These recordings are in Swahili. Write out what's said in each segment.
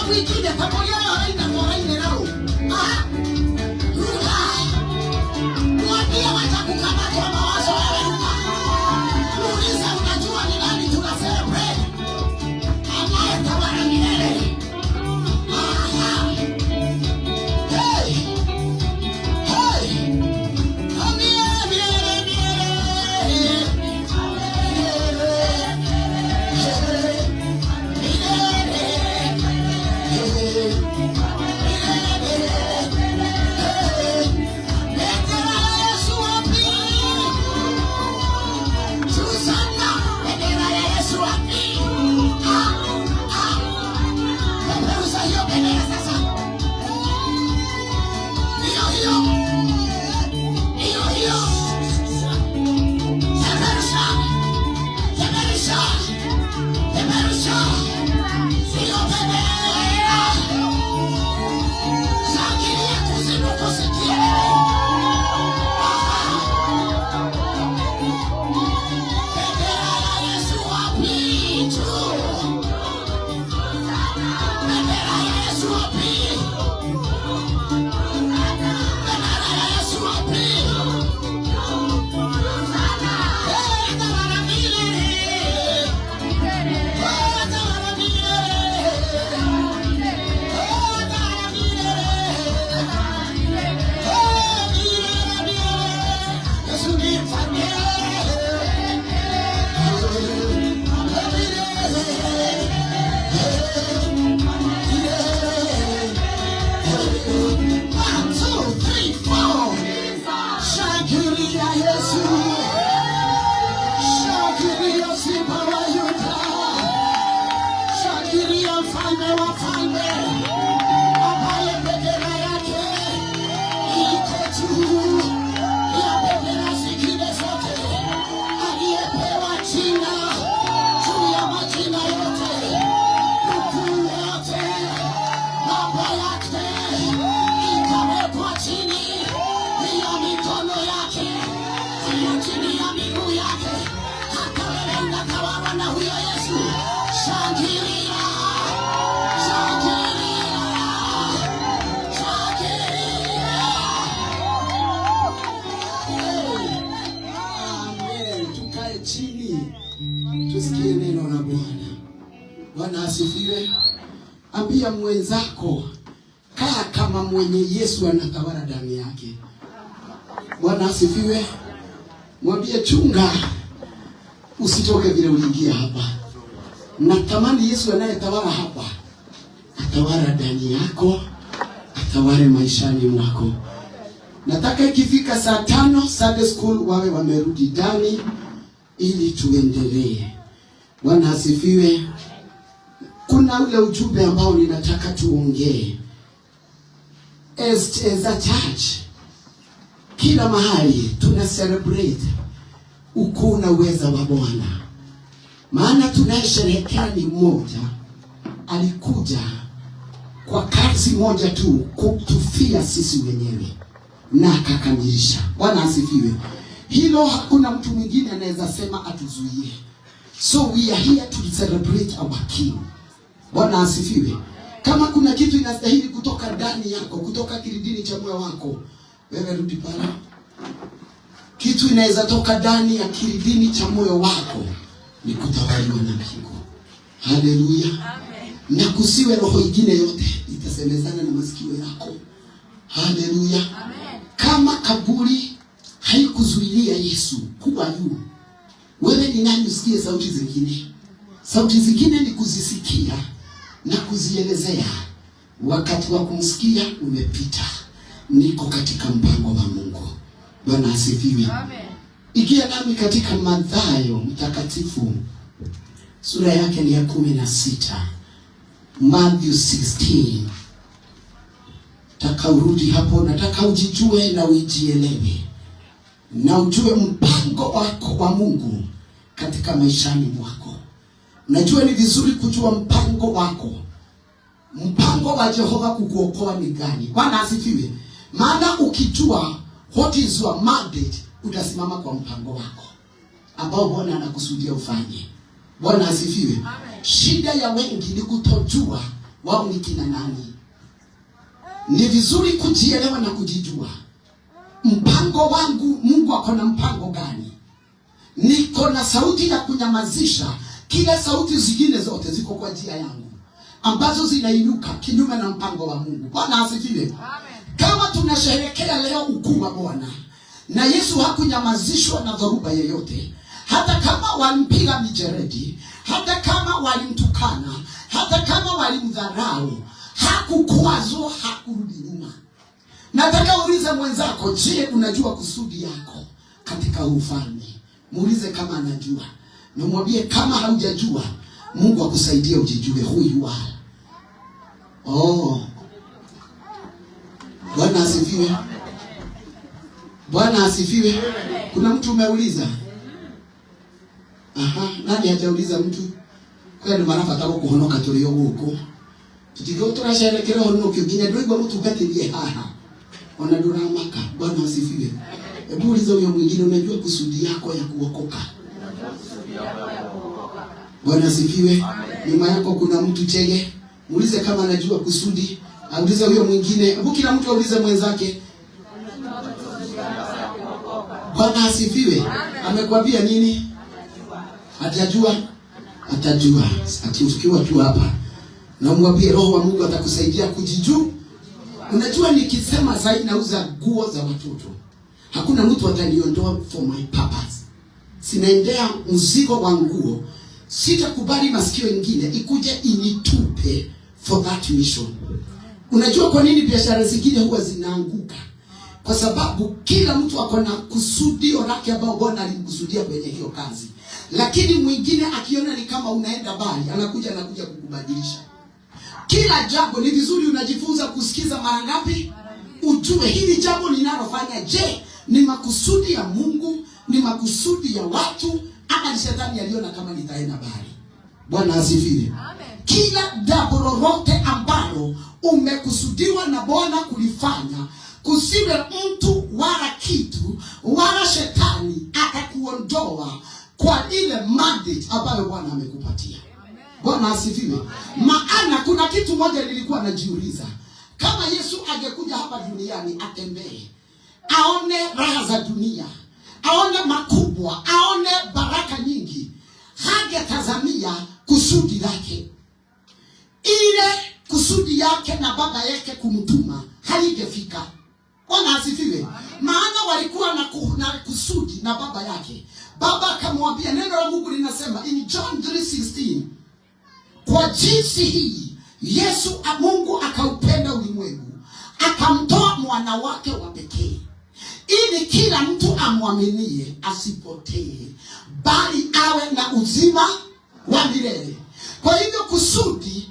wikide pamoja haina moraine nao. Ruka. Mwambie watakukamata mawazo wewe ruka. Muulize unajua ni nani tuna celebrate. Anayetawala milele. Hey. Hey. Tusikie neno la Bwana. Bwana asifiwe. Ambia mwenzako kaa kama mwenye Yesu anatawala ndani yake. Bwana asifiwe. Mwambie chunga usitoke vile uliingia hapa. Natamani Yesu anayetawala hapa atawala ndani yako, atawale maishani mwako. Nataka ikifika saa 5 Sunday school wawe wamerudi ndani ili tuendelee. Bwana asifiwe. Kuna ule ujumbe ambao ninataka tuongee. As a church, kila mahali tuna celebrate ukuu na uweza wa Bwana. Maana tunayesherehekea ni mmoja, alikuja kwa kazi moja tu, kutufia sisi wenyewe na akakamilisha. Bwana asifiwe. Hilo hakuna mtu mwingine anaweza sema atuzuie. So we are here to celebrate our King. Bwana asifiwe. Kama kuna kitu inastahili kutoka ndani yako, kutoka kilindini cha moyo wako, wewe rudi pale. Kitu inaweza toka ndani ya kilindini cha moyo wako ni kutawaliwa na Mungu. Haleluya. Amen. Na kusiwe roho nyingine yote itasemezana na masikio yako. Haleluya. Amen. Kama kaburi haikuzuilia Yesu kuwa juu, wewe ni nani usikie sauti zingine? Sauti zingine ni kuzisikia na kuzielezea. Wakati wa kumsikia umepita. Niko katika mpango wa Mungu. Bwana asifiwe. Amen. Ikia nami katika Mathayo mtakatifu sura yake ni ya 16. Matthew 16. Nataka urudi hapo, nataka ujijue na ujielewe. Na ujue mpango wako wa Mungu katika maishani mwako. Najua ni vizuri kujua mpango wako. Mpango wa Jehova kukuokoa ni gani? Bwana asifiwe. Maana ukijua what is your mandate, utasimama kwa mpango wako ambao Bwana anakusudia ufanye. Bwana asifiwe. Amen. Shida ya wengi ni kutojua wao ni kina nani. Ni vizuri kujielewa na kujijua. Mpango wangu, Mungu ako na mpango gani? Niko na sauti ya kunyamazisha kila sauti zingine zote ziko kwa njia yangu ambazo zinainuka kinyume na mpango wa Mungu. Bwana asifiwe. Amen. Kama tunasherehekea leo ukuu wa Bwana, na Yesu hakunyamazishwa na dhoruba yoyote, hata kama walimpiga mijeredi, hata kama walimtukana, hata kama walimdharau, hakukwazwa, hakurudi nyuma. Nataka uulize mwenzako, je, unajua kusudi yako katika ufalme? Muulize kama anajua. Na mwambie kama haujajua, Mungu akusaidie ujijue who you are. Oh. Bwana asifiwe. Bwana asifiwe. Kuna mtu umeuliza? Nani hajauliza mtu? Kwa ndio maana fatako kuhonoka tulio huko. Tutigao turasherekera hono kiginya ndio mtu ukatilie haha. Ona duramaka. Bwana asifiwe. Hebu uliza huyo mwingine, unajua kusudi yako ya kuokoka? Bwana asifiwe. Nyuma yako kuna mtu chege. Muulize kama anajua kusudi. Aulize huyo mwingine. Hebu kila mtu aulize mwenzake. Bwana asifiwe. Amekwambia nini? Atajua. Atajua. Atiukiwa tu hapa. Na mwambie Roho wa Mungu atakusaidia kujijua. Unajua nikisema zaidi nauza nguo za watoto, hakuna mtu ataniondoa for my purpose. Sinaendea mzigo wa nguo. Sitakubali masikio mengine ikuje initupe for that mission. Unajua kwa nini biashara zingine huwa zinaanguka? Kwa sababu kila mtu akona kusudio lake ambao Bwana alimkusudia kwenye hiyo kazi. Lakini mwingine akiona ni kama unaenda mbali, anakuja kukubadilisha. Kila jambo ni vizuri unajifunza kusikiza mara ngapi? Ujue hili jambo ninalofanya, je, ni makusudi ya Mungu, ni makusudi ya watu, ama ni shetani aliona kama nitaenda mbali? Bwana asifiwe. Amen. Kila jambo lolote ambalo umekusudiwa na Bwana kulifanya, kusiwe mtu wala kitu wala shetani akakuondoa kwa ile mandate ambayo Bwana amekupatia. Bwana asifiwe. Maana kuna kitu moja nilikuwa najiuliza. Kama Yesu angekuja hapa duniani atembee, aone raha za dunia, aone makubwa, aone baraka nyingi, hangetazamia kusudi lake. Ile kusudi yake na baba yake kumtuma haingefika. Bwana asifiwe. Maana walikuwa na kusudi na baba yake. Baba akamwambia, neno la Mungu linasema in John 3:16, kwa jinsi hii Yesu Mungu akaupenda ulimwengu, akamtoa mwana wake wa pekee, ili kila mtu amwaminie asipotee, bali awe na uzima wa milele. Kwa hivyo kusudi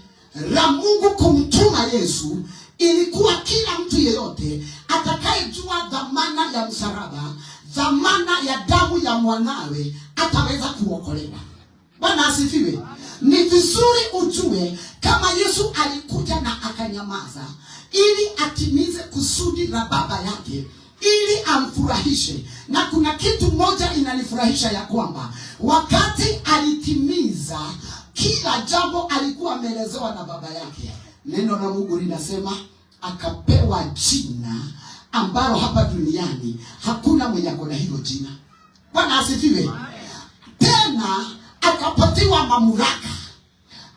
la Mungu kumtuma Yesu ilikuwa kila mtu yeyote atakayejua dhamana ya msalaba, dhamana ya damu ya mwanawe, ataweza kuokolewa. Bwana asifiwe. Ni vizuri ujue kama Yesu alikuja na akanyamaza ili atimize kusudi la baba yake, ili amfurahishe. Na kuna kitu moja inanifurahisha ya kwamba wakati alitimiza kila jambo alikuwa ameelezewa na baba yake, neno la Mungu linasema akapewa jina ambalo hapa duniani hakuna mwenye akona hilo jina. Bwana asifiwe. Tena akapatiwa mamlaka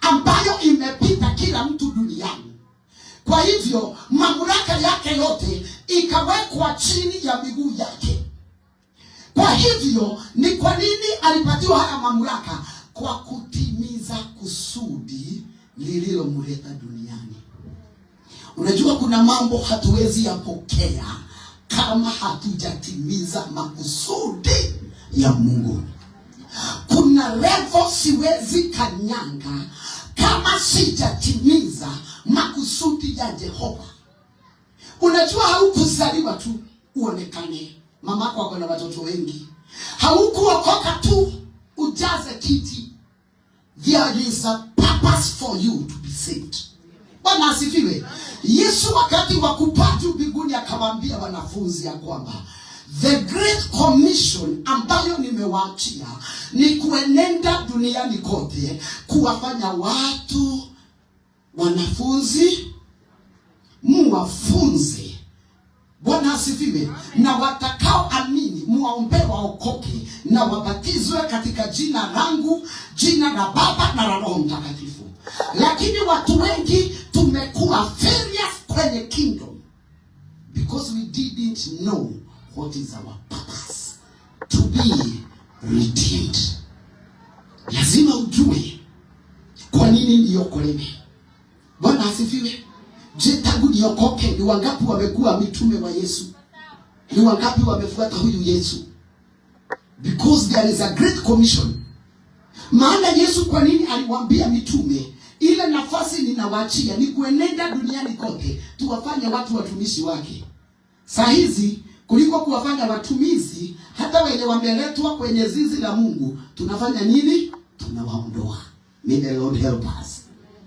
ambayo imepita kila mtu duniani. Kwa hivyo mamlaka yake yote ikawekwa chini ya miguu yake. Kwa hivyo ni kwa nini alipatiwa haya mamlaka? Kwa kutimiza kusudi lililomleta duniani. Unajua kuna mambo hatuwezi yapokea kama hatujatimiza makusudi ya Mungu. Kuna level siwezi kanyanga kama sijatimiza makusudi ya Jehova. Unajua haukuzaliwa tu uonekane. Mamako ako na watoto wengi. Haukuokoka tu ujaze kiti. There is a purpose for you to be saved. Bwana asifiwe. Yesu wakati wa kupaa juu mbinguni akamwambia wanafunzi ya kwamba the great commission ambayo nimewaachia ni kuenenda duniani kote, kuwafanya watu wanafunzi muwafunze. Bwana asifiwe. Na watakao amini muwaombee waokoke na wabatizwe katika jina langu, jina la Baba na la Roho Mtakatifu. Lakini watu wengi tumekuwa failures kwenye kingdom because we didn't know what is our purpose, to be redeemed. Lazima ujue kwa nini niokolewe. Bwana asifiwe. Je, tangu niokoke ni wangapi wamekuwa mitume wa Yesu? Ni wangapi wamefuata huyu Yesu? Because there is a great commission. Maana Yesu kwa nini aliwaambia mitume, ile nafasi ninawaachia ni kuenenda duniani kote tuwafanye watu watumishi wake. Saa hizi kuliko kuwafanya watumishi, hata wale wameletwa kwenye zizi la Mungu, tunafanya nini? Tunawaondoa. May the Lord help us.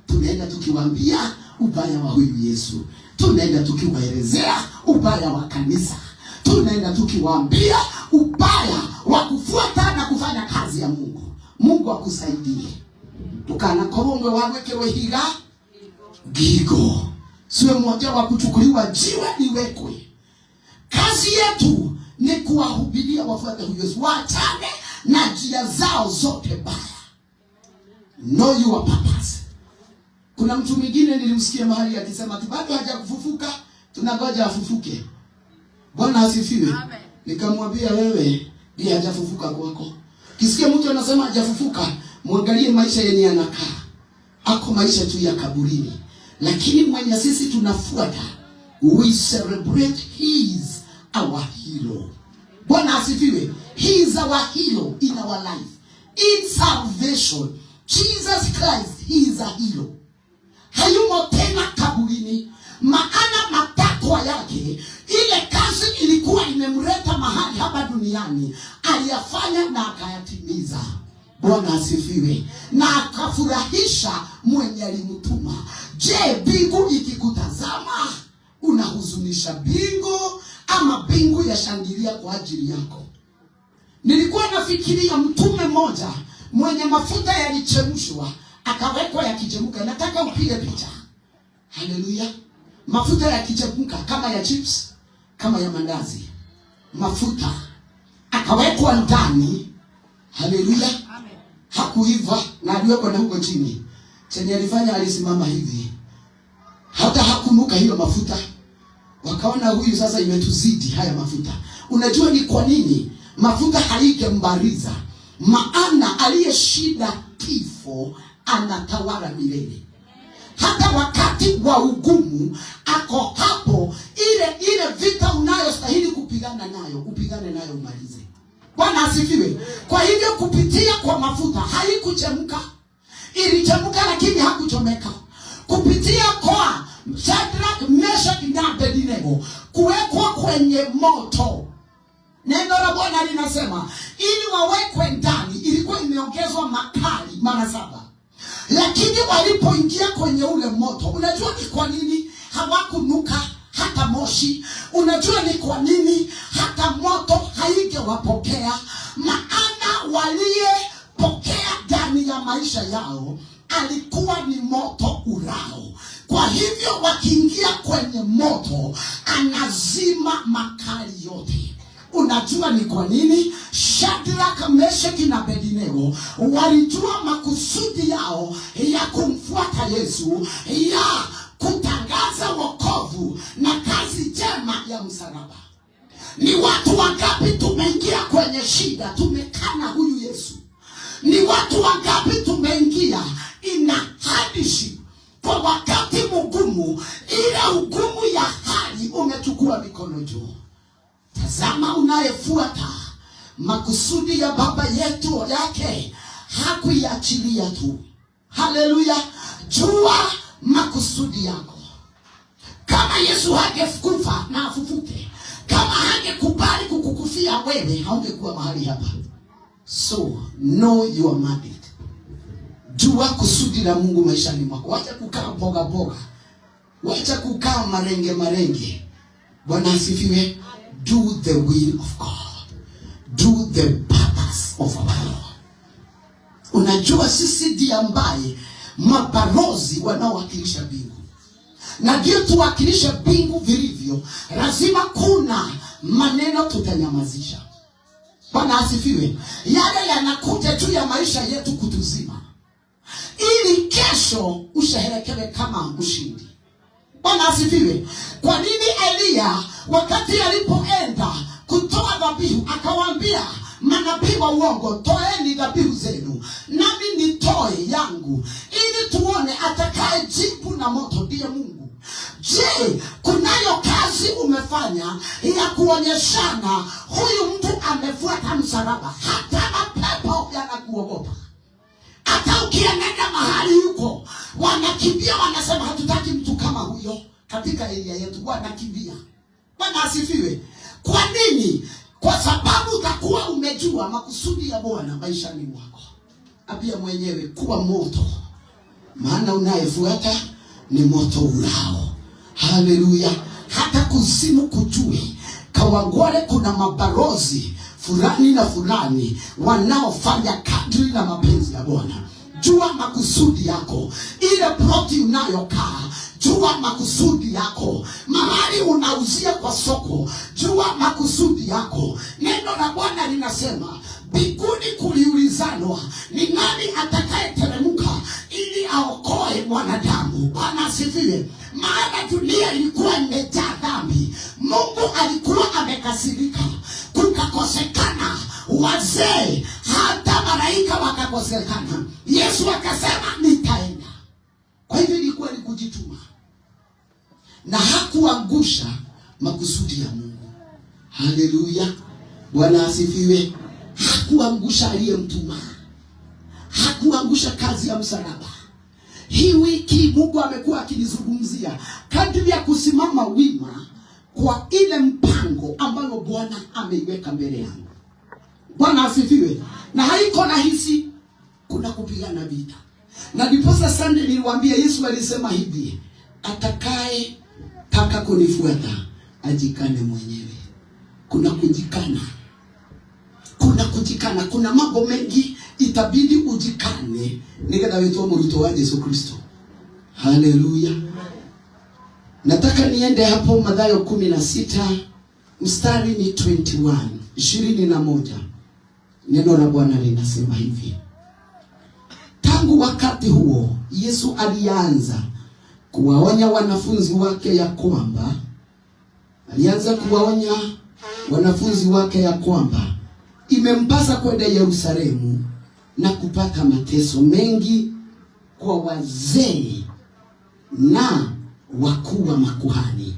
Tunaenda tukiwaambia ubaya wa huyu Yesu. Tunaenda tukiwaelezea ubaya wa kanisa. Tunaenda tukiwaambia ubaya wa kufuata na kufanya kazi ya Mungu. Mungu akusaidie. Tukana korongwe wawekewe higa gigo. Siwe mmoja wa kuchukuliwa jiwe liwekwe. Kazi yetu ni kuwahubiria wafuate huyu Yesu. Waachane na njia zao zote baya. Know your purpose. Kuna mtu mwingine nilimsikia mahali akisema tu bado hajakufufuka, tunangoja afufuke. Bwana asifiwe. Amen. Nikamwambia wewe, ndiye hajafufuka kwako. Kisikia mtu anasema hajafufuka, muangalie maisha yenye anakaa. Ako maisha tu ya kaburini. Lakini mwenye sisi tunafuata, we celebrate, he is our hero. Bwana asifiwe. He is our hero in our life. In salvation, Jesus Christ, he is a hero. Hayumo tena kaburini, maana matakwa yake, ile kazi ilikuwa imemleta mahali hapa duniani, aliyafanya na akayatimiza. Bwana asifiwe. Na akafurahisha mwenye alimtuma. Je, mbingu ikikutazama unahuzunisha mbingu ama mbingu yashangilia kwa ajili yako? Nilikuwa nafikiria mtume mmoja mwenye mafuta yalichemshwa akawekwa yakichemuka. Nataka upige picha. Haleluya. Mafuta yakichemuka kama ya chips, kama ya mandazi. Mafuta akawekwa ndani. Haleluya. Amen. Hakuiva na aliwekwa na huko chini. Chenye alifanya alisimama hivi. Hata hakumuka hiyo mafuta. Wakaona huyu sasa imetuzidi haya mafuta. Unajua ni kwa nini? Mafuta haingembariza. Maana aliyeshinda kifo anatawala milele. Hata wakati wa ugumu ako hapo. Ile vita unayostahili kupigana nayo, upigane nayo umalize. Bwana asifiwe. Kwa hivyo kupitia kwa mafuta haikuchemka. Ilichemka lakini hakuchomeka. Kupitia kwa Shadrach, Meshach na Abednego kuwekwa kwenye moto. Neno la Bwana linasema ili wawekwe ndani ilikuwa imeongezwa makali mara 7. Lakini walipoingia kwenye ule moto, unajua ni kwa nini hawakunuka hata moshi? Unajua ni kwa nini hata moto haingewapokea? Maana waliyepokea ndani ya maisha yao alikuwa ni moto urao. Kwa hivyo wakiingia kwenye moto anazima makali yote. Unajua ni kwa nini Shadrach, Meshach na Abednego walijua makusudi yao ya kumfuata Yesu, ya kutangaza wokovu na kazi njema ya msalaba. Ni watu wangapi tumeingia kwenye shida tumekana huyu Yesu? Ni watu wangapi tumeingia ina hadishi kwa wakati mgumu, ile ugumu ya hali umechukua mikono juu. Tazama unayefuata makusudi ya baba yetu yake hakuiachilia tu. Haleluya. Jua makusudi yako. Kama Yesu hangekufa na afufuke, kama hangekubali kukukufia wewe, haungekuwa mahali hapa. So know your mandate. Jua kusudi la Mungu maishani mwako. Wacha kukaa boga boga. Wacha kukaa marenge. Bwana asifiwe. Do the will of God. Do the purpose of our Lord. Unajua sisi ndiye ambaye mabalozi wanaowakilisha mbingu. Na ndio tuwakilishe mbingu vilivyo, lazima kuna maneno tutanyamazisha. Bwana asifiwe. Yale yanakuja juu ya maisha yetu kutuzima, ili kesho usherehekee kama mshindi. Bwana asifiwe. Kwa nini Elia wakati alipoenda kutoa dhabihu akawaambia manabii wa uongo, toeni dhabihu zenu nami nitoe yangu, ili tuone atakaye jibu na moto ndiye Mungu. Je, kunayo kazi umefanya ya kuonyeshana huyu mtu amefuata msalaba? Hata mapepo yanakuogopa. Hata ukienenda mahali yuko wanakimbia, wanasema hatutaki mtu kama huyo katika area yetu, wanakimbia. Bwana asifiwe. Kwa nini? Kwa sababu utakuwa umejua makusudi ya Bwana maishani mwako. Apia mwenyewe kuwa moto, maana unayefuata ni moto ulao. Haleluya. Hata kuzimu kujue Kawangware kuna mabalozi fulani na fulani wanaofanya kadri na mapenzi ya Bwana. Jua makusudi yako. Ile ploti unayokaa, jua makusudi yako. Mahali unauzia kwa soko, jua makusudi yako. Neno la Bwana linasema mbinguni kuliulizanwa, ni nani atakayeteremka ili aokoe mwanadamu? Bwana asifiwe. Maana dunia ilikuwa imejaa dhambi. Mungu alikuwa amekasirika, kukakosekana wazee, hata malaika wakakosekana. Yesu akasema nitaenda. Kwa hivyo ilikuwa ni kujituma, na hakuangusha makusudi ya Mungu. Haleluya. Bwana asifiwe. Hakuangusha aliyemtuma, hakuangusha kazi ya msalaba. Hii wiki Mungu amekuwa akinizungumzia kadri ya kusimama wima kwa ile mpango ambayo Bwana ameiweka mbele yangu. Bwana asifiwe. Na haiko rahisi, kuna kupigana vita. Na ndiposa Sunday niliwaambia Yesu alisema hivi, atakaye taka kunifuata ajikane mwenyewe. Kuna kujikana. Kuna kujikana. Kuna mambo mengi itabidi ujikane nikada wetu mruto wa Yesu Kristo. Haleluya. Nataka niende hapo Mathayo 16 mstari ni 21. Neno la Bwana linasema hivi: tangu wakati huo Yesu alianza kuwaonya wanafunzi wake ya kwamba imempasa kwenda Yerusalemu na kupata mateso mengi kwa wazee na wakuu wa makuhani.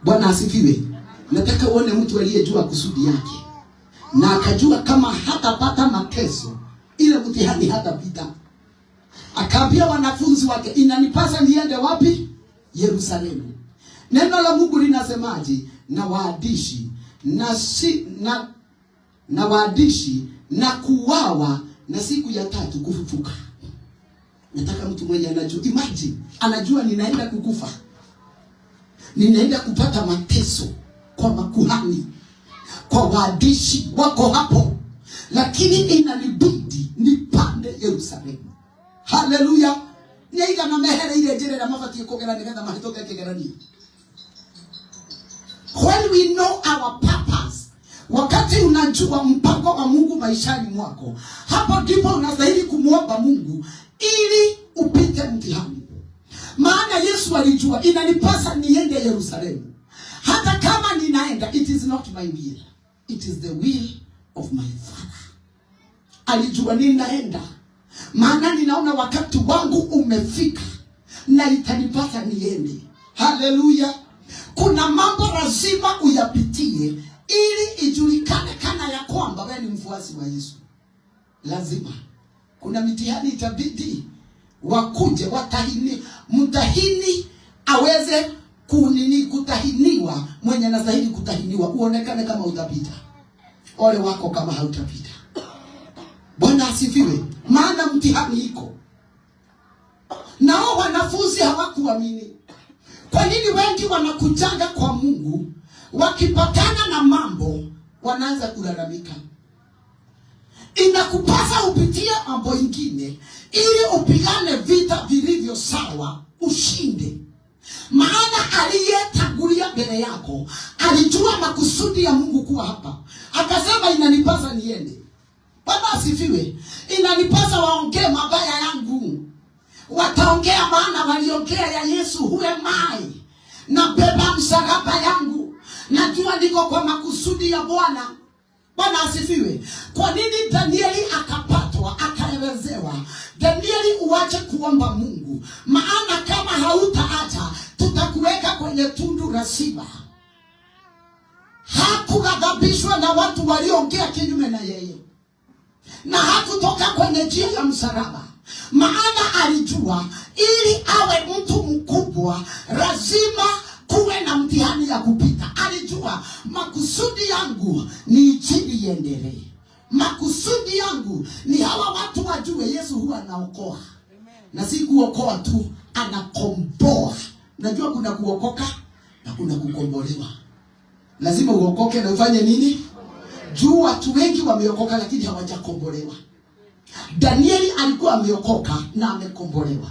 Bwana asifiwe. Nataka uone mtu aliyejua kusudi yake na akajua kama hatapata mateso, ile mtihani hatapita. Akaambia wanafunzi wake, inanipasa niende wapi? Yerusalemu. Neno la Mungu linasemaje? Na waadishi na kuwawa na siku ya tatu kufufuka. Nataka mtu mwenye anajua, imagine, anajua ninaenda kukufa, ninaenda kupata mateso kwa makuhani, kwa waadishi wako hapo, lakini inanibidi nipande Yerusalemu. Haleluya. Niaiga na mehere ile jere na mafati kogera nikanda mahitoka kegerani. When we know our purpose, wakati unajua mpango wa Mungu maishani mwako, hapo ndipo unastahili kumuomba Mungu ili upite mtihani. Maana Yesu alijua inanipasa niende Yerusalemu. Hata kama ninaenda, it is not my will, it is the will of my Father. Alijua ninaenda, maana ninaona wakati wangu umefika na itanipasa niende. Haleluya. Kuna mambo lazima uyapitie ili ijulikane kana ya kwamba wewe ni mfuasi wa Yesu. Lazima. Kuna mitihani itabidi wakuje watahini, mtahini aweze kutahiniwa, mwenye anastahili kutahiniwa uonekane kama utapita. Ole wako kama hautapita. Bwana asifiwe. Maana mtihani iko. Nao wanafunzi hawakuamini. Kwa nini wengi wanakujanga kwa Mungu, wakipatana na mambo wanaanza kulalamika? Inakupasa upitie mambo ingine ili upigane vita vilivyo sawa, ushinde. Maana aliyetangulia mbele yako alijua makusudi ya Mungu kuwa hapa, akasema inanipasa niende. Baba asifiwe. Inanipasa waongee mabaya yangu, wataongea, maana waliongea ya Yesu. Who am I? Na beba msalaba yangu, najua niko kwa makusudi ya Bwana. Bwana asifiwe. Kwa nini Danieli akapatwa, akaelezewa, Danieli uache kuomba Mungu, maana kama hautaacha tutakuweka kwenye tundu la simba. Hakughadhabishwa na watu walioongea kinyume na yeye, na hakutoka kwenye njia ya msalaba, maana alijua ili awe mtu mkubwa lazima kuwe na mtihani ya kupita. Alijua makusudi yangu ni injili iendelee. Makusudi yangu ni hawa watu wajue Yesu huwa anaokoa. Na si kuokoa tu, anakomboa. Unajua kuna kuokoka na kuna kukombolewa. Lazima uokoke na ufanye nini? Juu watu wengi wameokoka lakini hawajakombolewa. Danieli alikuwa ameokoka na amekombolewa.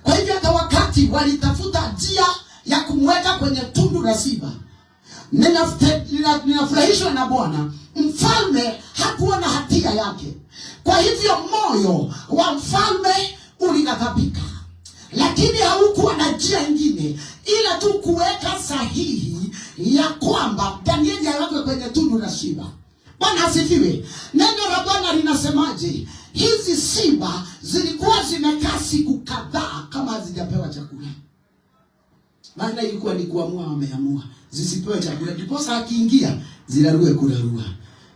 Kwa hivyo hata wakati walitafuta njia ya kumweka kwenye tundu la simba, ninafurahishwa na Bwana, mfalme hakuwa na hatia yake. Kwa hivyo moyo wa mfalme ulighadhabika, lakini haukuwa na njia nyingine ila tu kuweka sahihi ya kwamba Danieli awekwe kwenye tundu la simba. Bwana asifiwe. Neno la Bwana linasemaje? Hizi simba zilikuwa zimekaa siku kadhaa kama hazijapewa chakula. Maana ilikuwa ni kuamua, wameamua zisipewe chakula, ndiposa akiingia zirarue kurarua.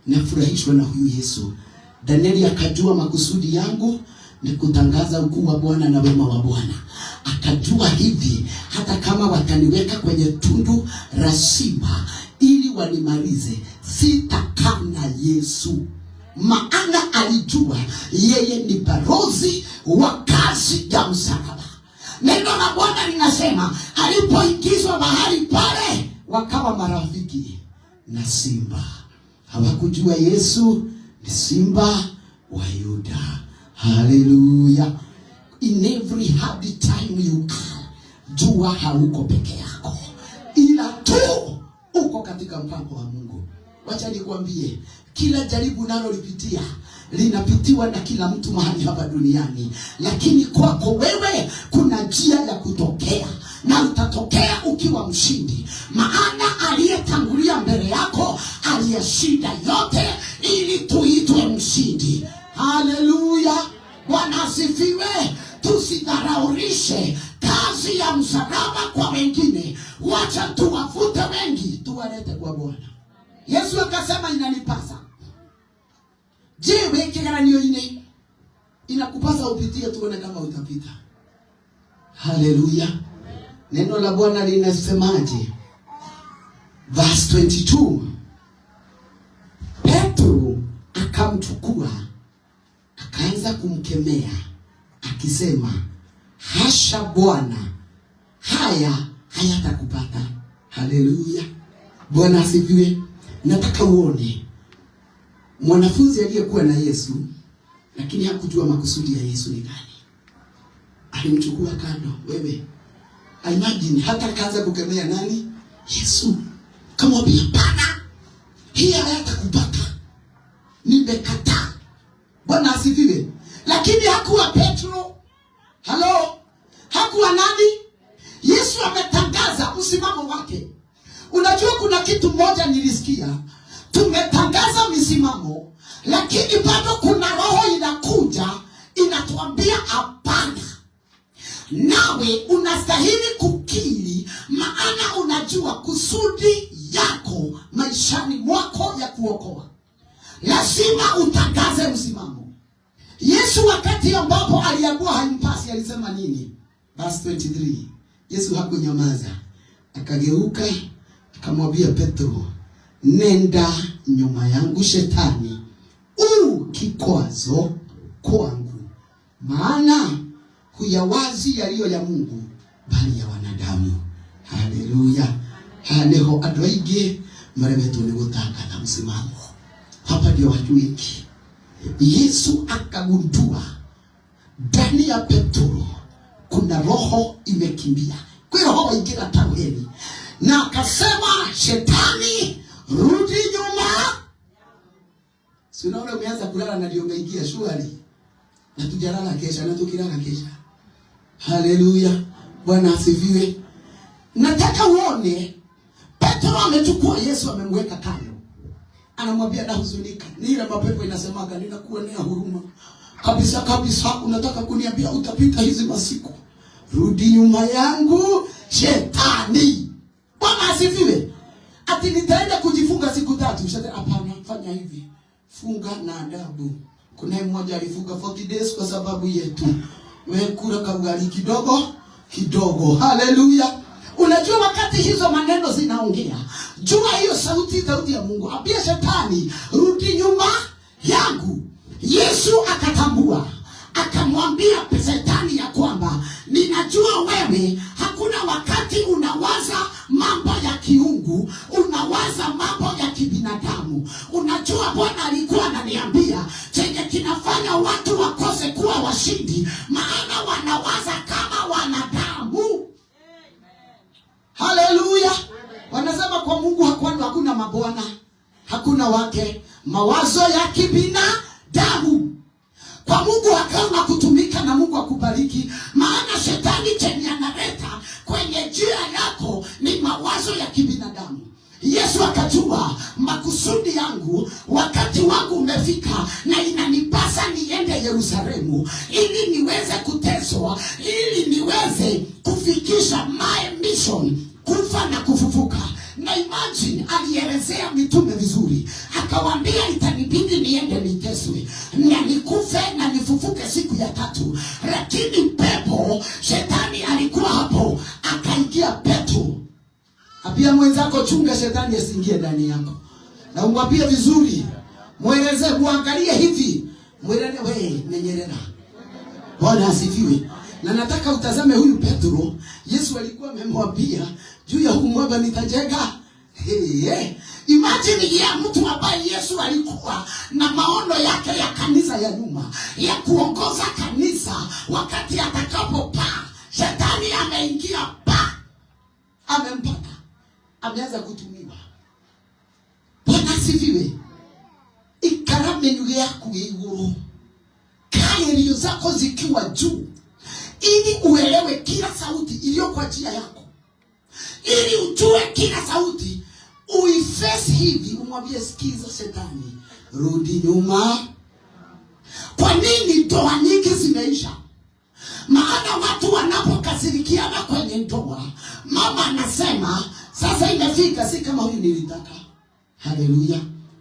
Nafurahishwa na huyu Yesu. Danieli akajua makusudi yangu ni kutangaza ukuu wa Bwana na wema wa Bwana. Akajua hivi, hata kama wataniweka kwenye tundu la simba ili wanimalize, sitakaa na Yesu. Maana alijua yeye ni balozi wa kazi ya msalaba. Neno la Bwana linasema alipoingizwa mahali pale wakawa marafiki na simba. Hawakujua Yesu ni simba wa Yuda. Hallelujah. In every hard time you are, jua hauko peke yako, ila tu uko katika mpango wa Mungu. Wacha nikwambie, kila jaribu nalo lipitia, linapitiwa na kila mtu mahali hapa duniani, lakini kwako wewe kuna njia ya kutokea, na utatokea ukiwa mshindi. Maana aliyetangulia mbele yako aliyeshinda yote ili tuitwe mshindi. Haleluya. Bwana asifiwe. Tusidharaulishe kazi ya msalaba kwa wengine. Wacha tuwafute wengi, tuwalete kwa Bwana. Yesu akasema inanipasa. Je, wewe kigaranio ine inakupasa upitie, tuone kama utapita. Haleluya. Neno la Bwana linasemaje? Verse 22. Petro akamchukua akaanza kumkemea akisema, hasha Bwana, haya hayatakupata. Haleluya. Bwana asifiwe. Nataka uone mwanafunzi aliyekuwa na Yesu lakini hakujua makusudi ya Yesu ni gani. Alimchukua kando. Wewe imagine, hata kaanza kukemea nani? Yesu. Kama hapana, hii hayatakupata, nimekataa. Bwana asifiwe. Lakini hakuwa Petro. Halo. Hakuwa nani? Yesu ametangaza msimamo wake. Unajua kuna kitu moja nilisikia, tumetangaza misimamo lakini bado kuna roho inakuja inatuambia hapana. Nawe unastahili kukiri, maana unajua kusudi yako maishani mwako ya kuokoa. Lazima utangaze msimamo. Yesu wakati ambapo aliambiwa haimpasi alisema nini? Verse 23. Yesu hakunyamaza. Akageuka akamwambia Petro, nenda nyuma yangu Shetani, kikwazo kwangu, maana huyawazi yaliyo ya Mungu bali ya wanadamu. Haleluya. Haneho adwaige maremeto ni gutanga msimamo. Hapa ndio watu wengi. Yesu akagundua ndani ya Petro kuna roho imekimbia. Kwa hiyo roho ingira tangeni. Na akasema, shetani rudi nyuma. Si unaona umeanza kulala na ndio umeingia shwari. Na tujalala kesha na tukilala kesha. Haleluya. Bwana asifiwe. Nataka uone Petro amechukua Yesu amemweka kando. Anamwambia nahuzunika. Ni ile mapepo inasemaga ninakuonea huruma. Kabisa kabisa unataka kuniambia utapita hizi masiku. Rudi nyuma yangu shetani. Bwana asifiwe. Ati nitaenda kujifunga siku 3. Shetani hapana, fanya hivi. Funga na adabu. Kuna mmoja alifunga 40 days kwa sababu yetu. Wewe kula kaugali kidogo kidogo. Haleluya. Unajua wakati hizo maneno zinaongea, jua hiyo sauti ya Mungu. Ambia shetani rudi nyuma yangu. Yesu akatambua, akamwambia shetani ya kwamba ninajua wewe hakuna wakati unawaza mambo ya kiungu, unawaza mambo ya kibinadamu. Unajua Bwana alikuwa ananiambia chenye kinafanya watu wakose kuwa washindi, maana wanawaza kama wanadamu. Haleluya. Wanasema kwa Mungu hakuna mabwana, hakuna wake, mawazo ya kibinadamu. Kwa Mungu hakuna kutumika na Mungu akubariki, maana shetani chenye analeta kwenye njia yako ni mawazo ya kibinadamu. Yesu akajua makusudi yangu, wakati wangu umefika na inanipasa niende Yerusalemu ili niweze kuteswa, ili niweze kufikisha my mission, kufa na kufufuka. Na imagine alielezea mitume vizuri, akawaambia itanibidi niende niteswe na nikufe na nifufuke siku ya 3. Lakini pepo shetani alikuwa hapo, akaingia Petro. Apia mwenzako chunga shetani asiingie ndani yako. Na umwambie vizuri, mueleze, muangalie hivi, mweleze wewe nenyerera. Bwana asifiwe. Na nataka utazame huyu Petro. Yesu alikuwa amemwambia juu ya kumwamba nitajenga. Imagine ya mtu ambaye Yesu alikuwa na maono yake ya kanisa ya nyuma, ya kuongoza kanisa wakati atakapopaa. Shetani ameingia amempata. Ameanza kutumiwa. Bwana asifiwe. Ikarame nyuge yako iguru. Kaelio zako zikiwa juu, ili uelewe kila sauti iliyo kwa njia yako. Ili ujue kila sauti, uiface hivi, umwambie sikiza shetani, rudi nyuma. Kwa nini ndoa nyingi zimeisha? Maana watu wanapokasirikiana kwenye ndoa, mama anasema sasa imefika, si kama huyu nilitaka. Haleluya.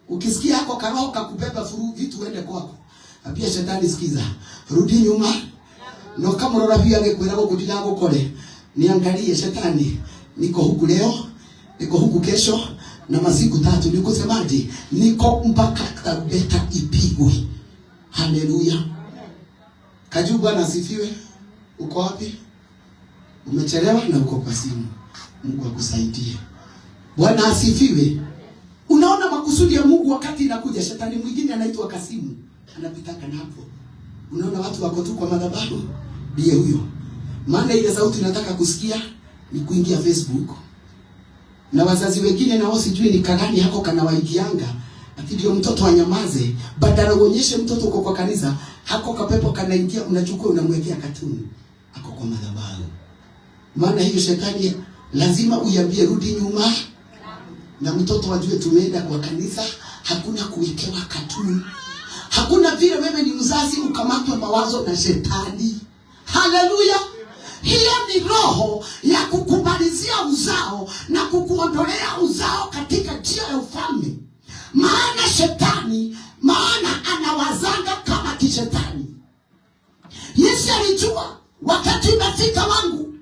Ukisikia hako karoho kakubeba furu vitu uende kwako, apia shetani sikiza, rudi nyuma. No kama rora pia ngekwira gukudira gukore, niangalie shetani, niko huku leo, niko huku kesho na masiku 3. Nikusemaje? Niko mpaka tarumbeta ipigwe. Haleluya. Kaju Bwana asifiwe. Uko wapi? Umechelewa na uko kwa simu. Mungu akusaidie. Bwana asifiwe. Unaona makusudi ya Mungu wakati inakuja, shetani mwingine anaitwa Kasimu anapitaka napo. Unaona watu wako tu kwa madhabahu, ndiye huyo. Maana ile sauti nataka kusikia ni kuingia Facebook. Na wazazi wengine nao sijui ni kanani hako kanawaigianga, ati ndio mtoto anyamaze, badala uonyeshe mtoto uko kwa kanisa, hako kapepo kanaingia, unachukua unamwekea katuni ako kwa madhabahu. Maana hiyo shetani lazima uiambie rudi nyuma. Na mtoto wajue tumeenda kwa kanisa, hakuna kuwekewa katuni. Hakuna vile wewe ni mzazi ukamatwe mawazo na shetani. Haleluya. Hiyo ni roho ya kukubalizia uzao na kukuondolea uzao katika njia ya ufalme. Maana shetani, anawazanga kama kishetani. Yesu alijua wakati umefika wangu,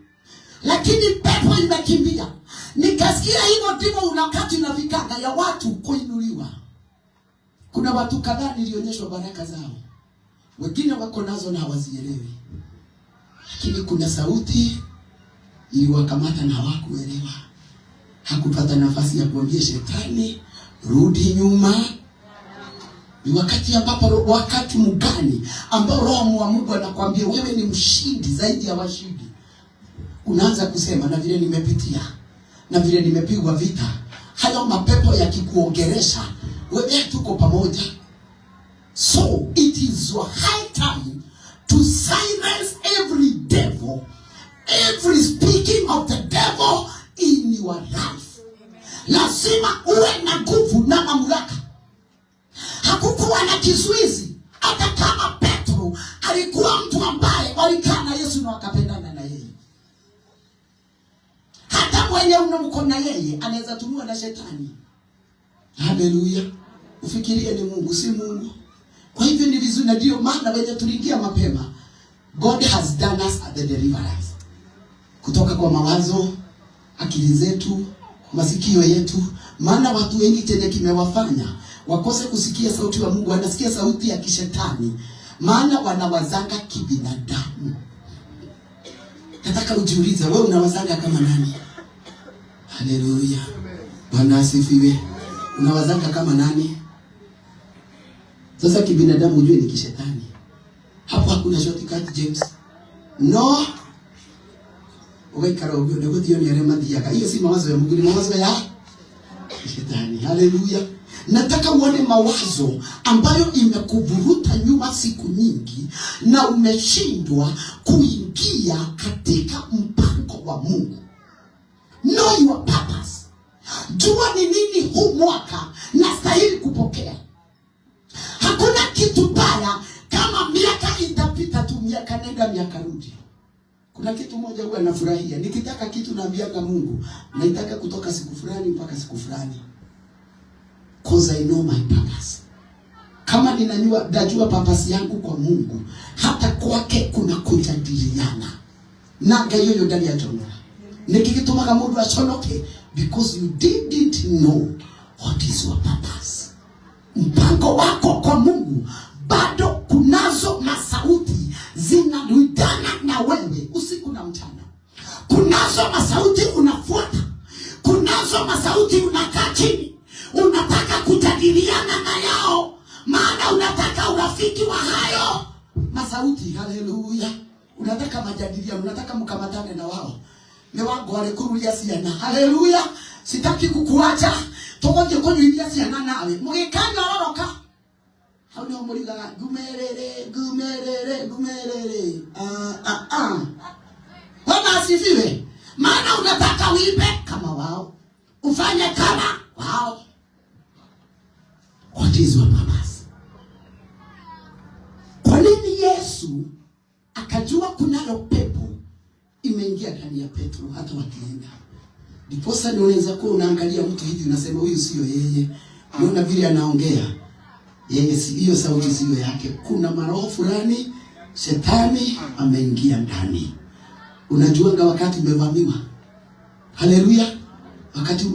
lakini pepo imekimbia. Nikasikia hivyo ndivyo unakati unafikanga ya watu kuinuliwa. Kuna watu kadhaa nilionyeshwa baraka zao, wengine wako nazo na hawazielewi. Lakini kuna sauti iliwakamata na hawakuelewa. Hakupata nafasi ya kuambia shetani rudi nyuma. Ni wakati mgani ambao Roho wa Mungu anakuambia wewe ni mshindi zaidi ya washindi. Unaanza kusema na vile nimepitia, na vile nimepigwa vita, hayo mapepo yakikuongeresha, wewe tuko pamoja. So it is your high time to silence every devil, every speaking of the devil in your life. Lazima uwe na nguvu na mamlaka. Hakukuwa na kizuizi. Hata kama Petro alikuwa mtu ambaye walikaa na Yesu na wakapendana na yeye. Hata mwenye unamko na yeye anaweza tumiwa na shetani. Haleluya. Ufikirie ni Mungu, si Mungu. Kwa hivyo ni vizuri, na ndio maana wenye tuliingia mapema. God has done us at the deliverance. Kutoka kwa mawazo, akili zetu, masikio yetu. Maana watu wengi chenye kimewafanya wakose kusikia sauti ya Mungu, wanasikia sauti ya kishetani. Maana wanawazanga kibinadamu. Nataka ujiulize, wewe unawazanga kama nani? Haleluya. Bwana asifiwe. Unawazanga kama nani? Sasa kibinadamu ujue ni kishetani. Hapo hakuna shortcut, James. No. Wewe karogyo ndio ndio ni arema diaka. Hiyo si mawazo ya Mungu, ni mawazo ya shetani. Haleluya. Nataka uone mawazo ambayo imekuvuruta nyuma siku nyingi na umeshindwa kuingia katika mpango wa Mungu. Know your purpose. Jua ni nini huu mwaka nastahili kupokea. Hakuna kitu baya kama miaka itapita tu, miaka nenda miaka rudi. Kuna kitu moja huwa nafurahia. Nikitaka kitu naambianga Mungu, naitaka kutoka siku fulani mpaka siku fulani. Cause I know my purpose. Kama ninajua purpose yangu kwa Mungu, hata kwake kuna kujadiliana. Naga yoyo ndani ya jono. Nikikitumaga Mungu achonoke because you didn't know what is your purpose. Mpango wako kwa Mungu bado kunazo masauti zinaluidana na wewe usiku na mchana. Kunazo masauti unafuata. Kunazo masauti unakaa chini. Unataka kujadiliana na yao, maana unataka urafiki wa hayo masauti. Haleluya. Unataka majadiliano, unataka mkamatane na wao. Ni wangu wale kurulia siana. Haleluya. Sitaki kukuacha. Tokoje konyo ilia siana nawe. Mugekanya oroka. Hauni omuriga gumerere. Bwana asifiwe. Maana unataka uipe kama wao, ufanye kama wao. What is your purpose? Kwa nini Yesu akajua kunayo pepo imeingia ndani ya Petro hata wakienda? Ndiposa unaweza kuwa unaangalia mtu hivi unasema huyu sio yeye. Unaona vile anaongea. Yeye si hiyo, sauti sio yake. Kuna maroho fulani shetani ameingia ndani. Unajuanga wakati umevamiwa. Haleluya.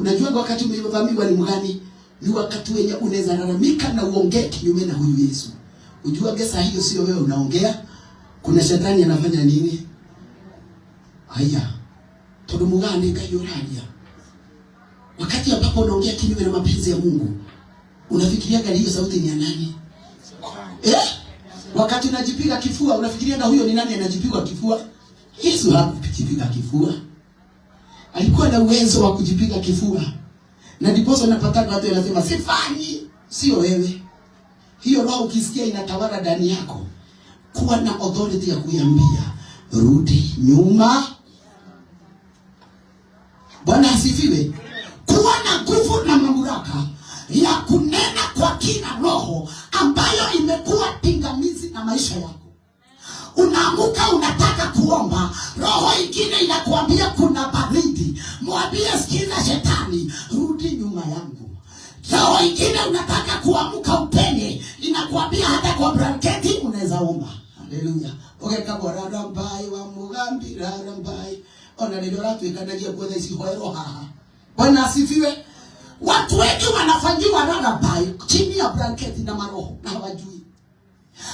Unajuanga wakati umevamiwa ni mgani? Ni wakati wenye unaweza lalamika na uongee kinyume na huyu Yesu. Ujua gesa hiyo sio wewe unaongea. Kuna shetani anafanya nini? Haya. Todo mugani kayoralia. Wakati ambapo unaongea kinyume na mapenzi ya Mungu, unafikiria gani hiyo sauti ni ya nani? Wakati unajipiga kifua, unafikiria na huyo ni nani anajipiga kifua? Yesu hakujipiga kifua. Alikuwa na uwezo wa kujipiga kifua. Na ndiposa unapata watu wanasema sifanyi, sio wewe. Hiyo roho ukisikia inatawala ndani yako, kuwa na authority ya kuiambia rudi nyuma. Bwana asifiwe. Kuwa na nguvu na mamlaka ya kunena kwa kila roho ambayo imekuwa pingamizi na maisha yako. Unaamuka unataka kuomba, roho ingine inakuambia kuna baridi. Mwambie sikiza shetani, rudi nyuma yangu. Roho ingine unataka kuamuka upenye, inakuambia hata kwa blanketi unaweza omba. Haleluya. Okekagwa rarambai wa mugambi rarambai. Ona ndio watu ikanagia kwa hizi hoero haha. Bwana asifiwe. Watu wengi wanafanyiwa rarambai chini ya blanketi na maroho na hawajui.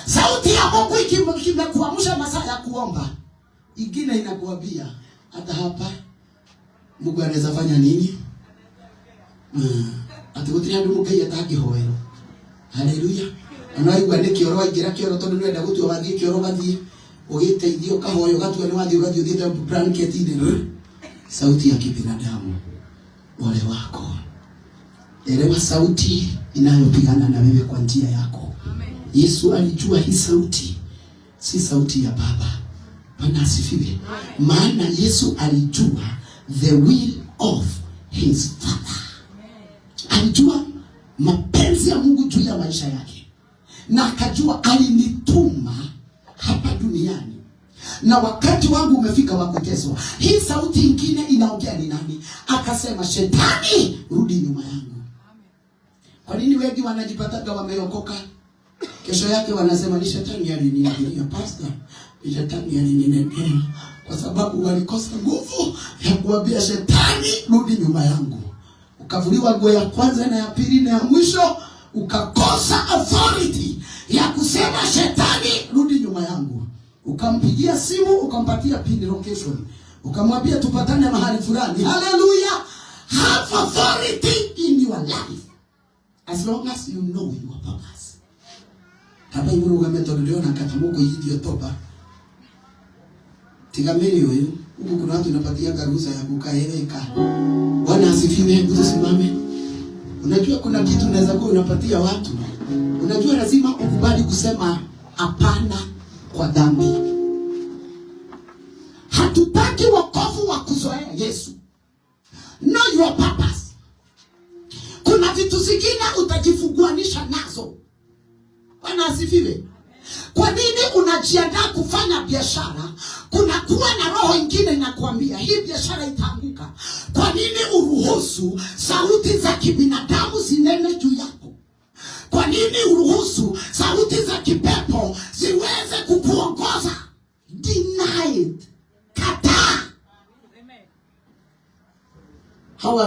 Sauti ya Mungu ikimekuamsha masaa ya kuomba, ingine inakuambia hata hapa Mungu anaweza fanya nini? Ati wote ndio Mungu yataki hoero. Haleluya. anaigua nĩ kĩoro waingĩra kĩoro tondũ nĩ wenda gũtua wathiĩ kĩoro gathiĩ ũgĩteithio kahoyo gatua nĩ wathiĩ ũgathiĩ ũthiĩte blanketi-inĩ. Sauti ya kibinadamu, ole wako. Elewa sauti inayopigana na wewe kwa njia yako. Yesu alijua hii sauti si sauti ya Baba. Bwana asifiwe. Maana Yesu alijua the will of his Father. Alijua mapenzi ya Mungu juu ya maisha yake. Na akajua alinituma hapa duniani. Na wakati wangu umefika wa kuteswa. Hii sauti ingine inaongea ni nani? Akasema, shetani rudi nyuma yangu. Kwa nini wengi wanajipataga wameokoka? Kesho yake wanasema ni shetani aliniingilia pastor. Ni shetani alininenea. Kwa sababu walikosa nguvu ya kuambia shetani rudi nyuma yangu. Ukavuliwa nguo ya kwanza na ya pili na ya mwisho, ukakosa authority ya kusema shetani rudi nyuma yangu. Ukampigia simu, ukampatia pin location. Ukamwambia tupatane mahali fulani. Hallelujah. Have authority in your life. As long as you know your purpose. Kaba yuru gametoleo na katamoko hiyo topa. Tigameni huyu, huku kuna watu napatia karuhusa ya kukaeleka. Bwana asifiwe, usimame. Unajua kuna kitu unaweza kuwa unapatia watu. Unajua lazima ukubali kusema hapana kwa dhambi. Hatutaki wokovu wa kuzoea Yesu. Know your purpose. Kuna vitu zingine utajifunguanisha nazo. Bwana asifiwe. Kwa nini unajiandaa kufanya biashara? Kuna kuwa na roho ingine inakwambia hii biashara itaanguka. Kwa nini uruhusu sauti za kibinadamu zinene juu yako? Kwa nini uruhusu sauti za kipepo ziweze kukuongoza? Deny it. Kataa.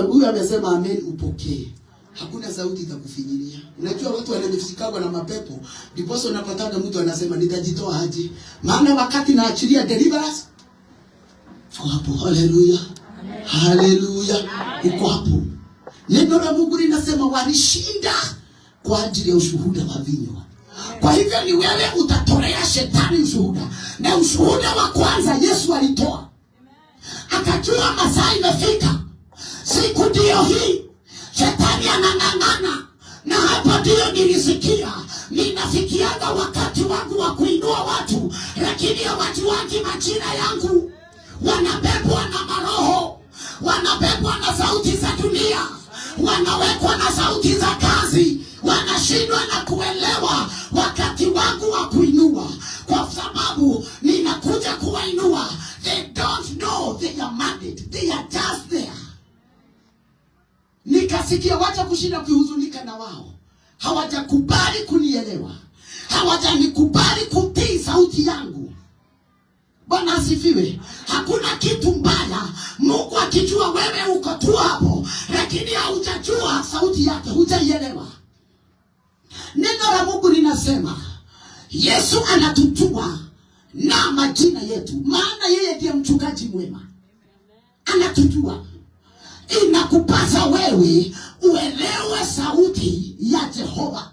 Huyu amesema amen, upokee. Hakuna sauti itakufinyilia. Unajua watu wananifisikagwa na mapepo. Ndiposa unapatana mtu anasema nitajitoa aje. Maana wakati naachilia deliverance, uko hapo. Haleluya. Haleluya. Uko hapo. Neno la Mungu linasema walishinda kwa ajili ya ushuhuda wa vinywa. Kwa hivyo ni wewe utatolea shetani ushuhuda. Na ushuhuda wa kwanza Yesu alitoa. Akajua masaa imefika. Siku ndio hii. Shetani anang'ang'ana. Na hapo ndio nilisikia. Ninafikianga wakati wangu wa kuinua watu. Lakini hawajuangi majina yangu. Wanabebwa na maroho. Wanabebwa na sauti za dunia. Wanawekwa na sauti za kazi. Wanashindwa na kuelewa wakati wangu wa kuinua. Kwa sababu ninakuja kuwainua. They don't know they are mandate. They are just there. Nikasikia wacha kushinda kuhuzunika na wao. Hawajakubali kunielewa. Hawajanikubali kutii sauti yangu. Bwana asifiwe. Hakuna kitu mbaya Mungu akijua wewe uko tu hapo, lakini haujajua sauti yake, hujaielewa. Neno la Mungu linasema Yesu anatujua na majina yetu, maana yeye ndiye mchungaji mwema. Anatujua. Inakupasa wewe uelewe sauti ya Jehova.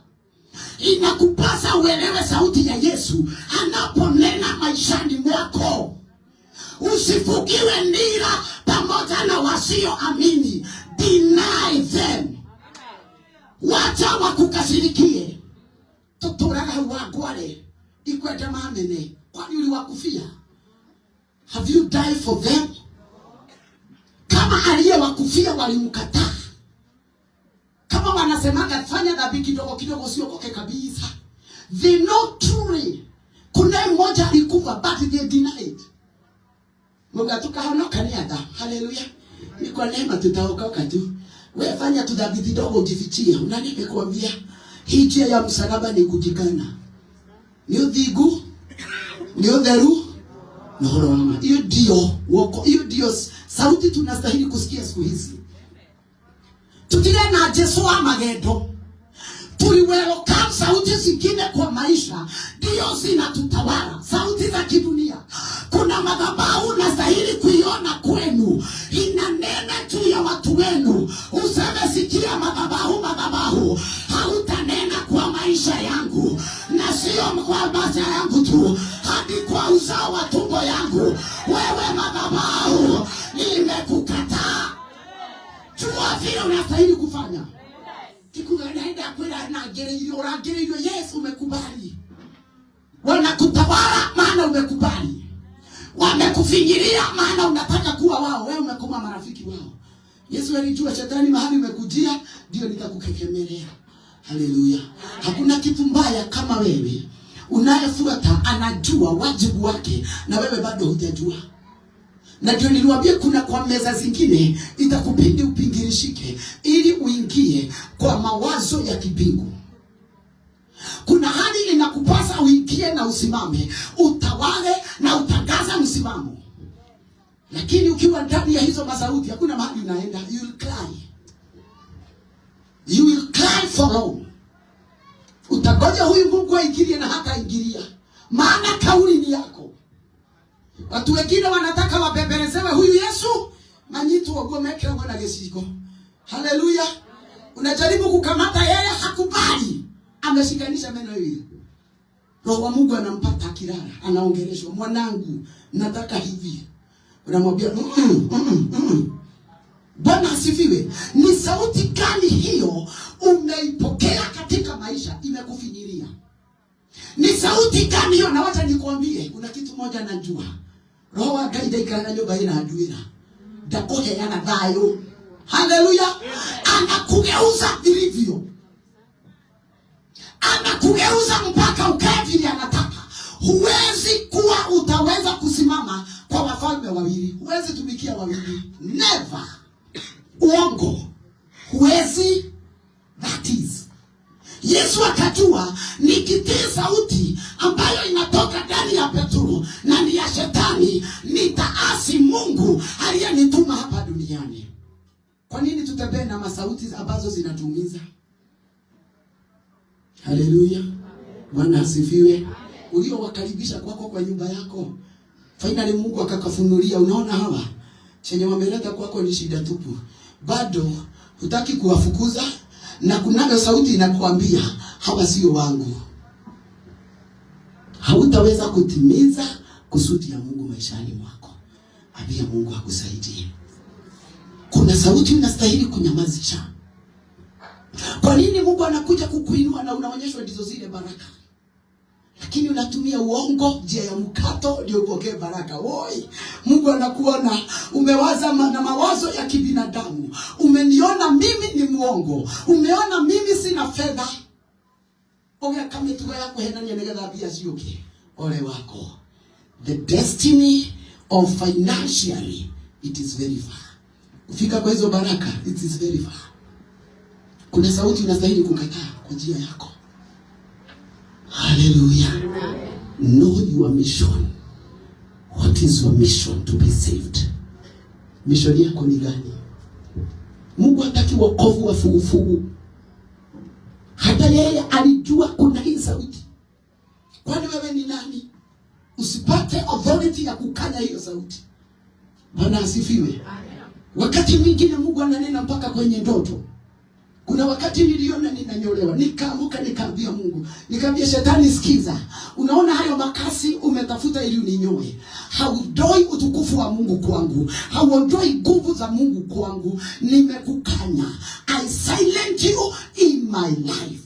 Inakupasa uelewe sauti ya Yesu anaponena maishani mwako. Usifugiwe nira pamoja na wasioamini. Deny them. Wacha wakukasirikie. Totoraga wagware ikwenda mamene. Kwani uliwakufia? Have you died for them? Kama aliyewakufia walimkataa. Kama wanasemaga fanya dhambi kidogo kidogo usiokoke kabisa. They know truly. Kuna mmoja alikufa but they denied. Mungu tukahonoka ni ada. Hallelujah. Ni kwa neema tutaokoka tu. Wewe fanya tu dhambi kidogo ujifichie. Unani nimekuambia hii njia ya msalaba ni kujikana. Ni udhigu, ni udheru, na huruma. Hiyo ndio woko, hiyo ndio sauti tunastahili kusikia siku hizi. Tutile na Yesu wa magendo. Tuliwelokam sauti zingine kwa maisha. Ndio zinatutawala. Sauti za kidunia. Kuna madhabahu nastahili kuiona kwenu. Inanena juu ya watu wenu. Useme sikia madhabahu. Hautanena kwa maisha yangu. Jua vile unastahili kufanya. Kikunaenda kwenda na gerejo Yesu umekubali. Wanakutawala maana umekubali. Wamekufinyiria maana unataka kuwa wao. Wewe umekuwa marafiki wao. Yesu alijua shetani mahali umekujia ndio nitakukekemelea. Haleluya. Hakuna kitu mbaya kama wewe unayefuata anajua wajibu wake na wewe bado hujajua. Na ndio niliwaambia kuna kwa meza zingine itakupindi upingirishike ili uingie kwa mawazo ya kibingu. Kuna hali inakupasa uingie na usimame, utawale na utangaza msimamo. Lakini ukiwa ndani ya hizo masauti hakuna mahali unaenda. You will cry. You will cry for long. Utagoja huyu Mungu aingilie na hata ingilia. Maana kauli ni yako. Watu wengine wanataka wabembelezewe huyu Yesu. Manyitu wagomeke wana gesiko. Haleluya. Unajaribu kukamata yeye hakubali. Ameshikanisha meno hivi. Roho wa Mungu anampata akilala. Anaongeleshwa, mwanangu nataka hivi. Unamwambia Bwana asifiwe. Ni sauti gani hiyo umeipokea katika maisha imekufinyiria? Ni sauti gani hiyo? Na wacha nikwambie, kuna kitu moja najua. Roho wa Ngai ndaikara nyumba ina aduira. Ndakohe yana thayo. Haleluya. Anakugeuza vilivyo. Anakugeuza mpaka ukae vile anataka. Huwezi kuwa utaweza kusimama kwa wafalme wawili. Huwezi tumikia wawili. Never. Uongo. Huwezi. That is. Yesu akajua nikitii sauti ambayo inatoka ndani ya Petro na ni ya shetani, nitaasi Mungu aliyenituma hapa duniani. Kwa nini tutembee na masauti ambazo zinatumiza? Haleluya. Bwana asifiwe. Uliowakaribisha kwako kwa nyumba yako, finally Mungu akakafunulia, unaona hawa chenye wameleta kwako ni shida tupu. Bado hutaki kuwafukuza na kunaga sauti inakuambia hawa sio wangu. Hautaweza kutimiza kusudi ya Mungu maishani mwako. Ambia Mungu akusaidie. Kuna sauti unastahili kunyamazisha. Kwa nini Mungu anakuja kukuinua na unaonyeshwa ndizo zile baraka? Lakini unatumia uongo, njia ya mkato ndio upokee baraka. Woi, Mungu anakuona umewaza na mawazo ya kibinadamu. Umeniona mimi ni muongo. Umeona mimi sina fedha. Oya kama tuko yako henania negetha bia sioke. Ole wako. The destiny of financially, it is very far. Kufika kwa hizo baraka, it is very far. Kuna sauti unastahili kukataa kwa njia yako. Hallelujah. Know your mission. What is your mission? To be saved. Mission yako ni gani? Mungu hataki wokovu wa fugufugu. Hata yeye alijua kuna hii sauti. Kwani wewe ni nani usipate authority ya kukanya hiyo sauti? Bwana asifiwe. Wakati mwingine Mungu ananena mpaka kwenye ndoto. Kuna wakati niliona ninanyolewa, nikaamuka nikaambia Mungu, nikaambia shetani sikiza, unaona hayo makasi umetafuta ili uninyoe. Haudoi utukufu wa Mungu kwangu, hauondoi nguvu za Mungu kwangu, nimekukanya. I silent you in my life.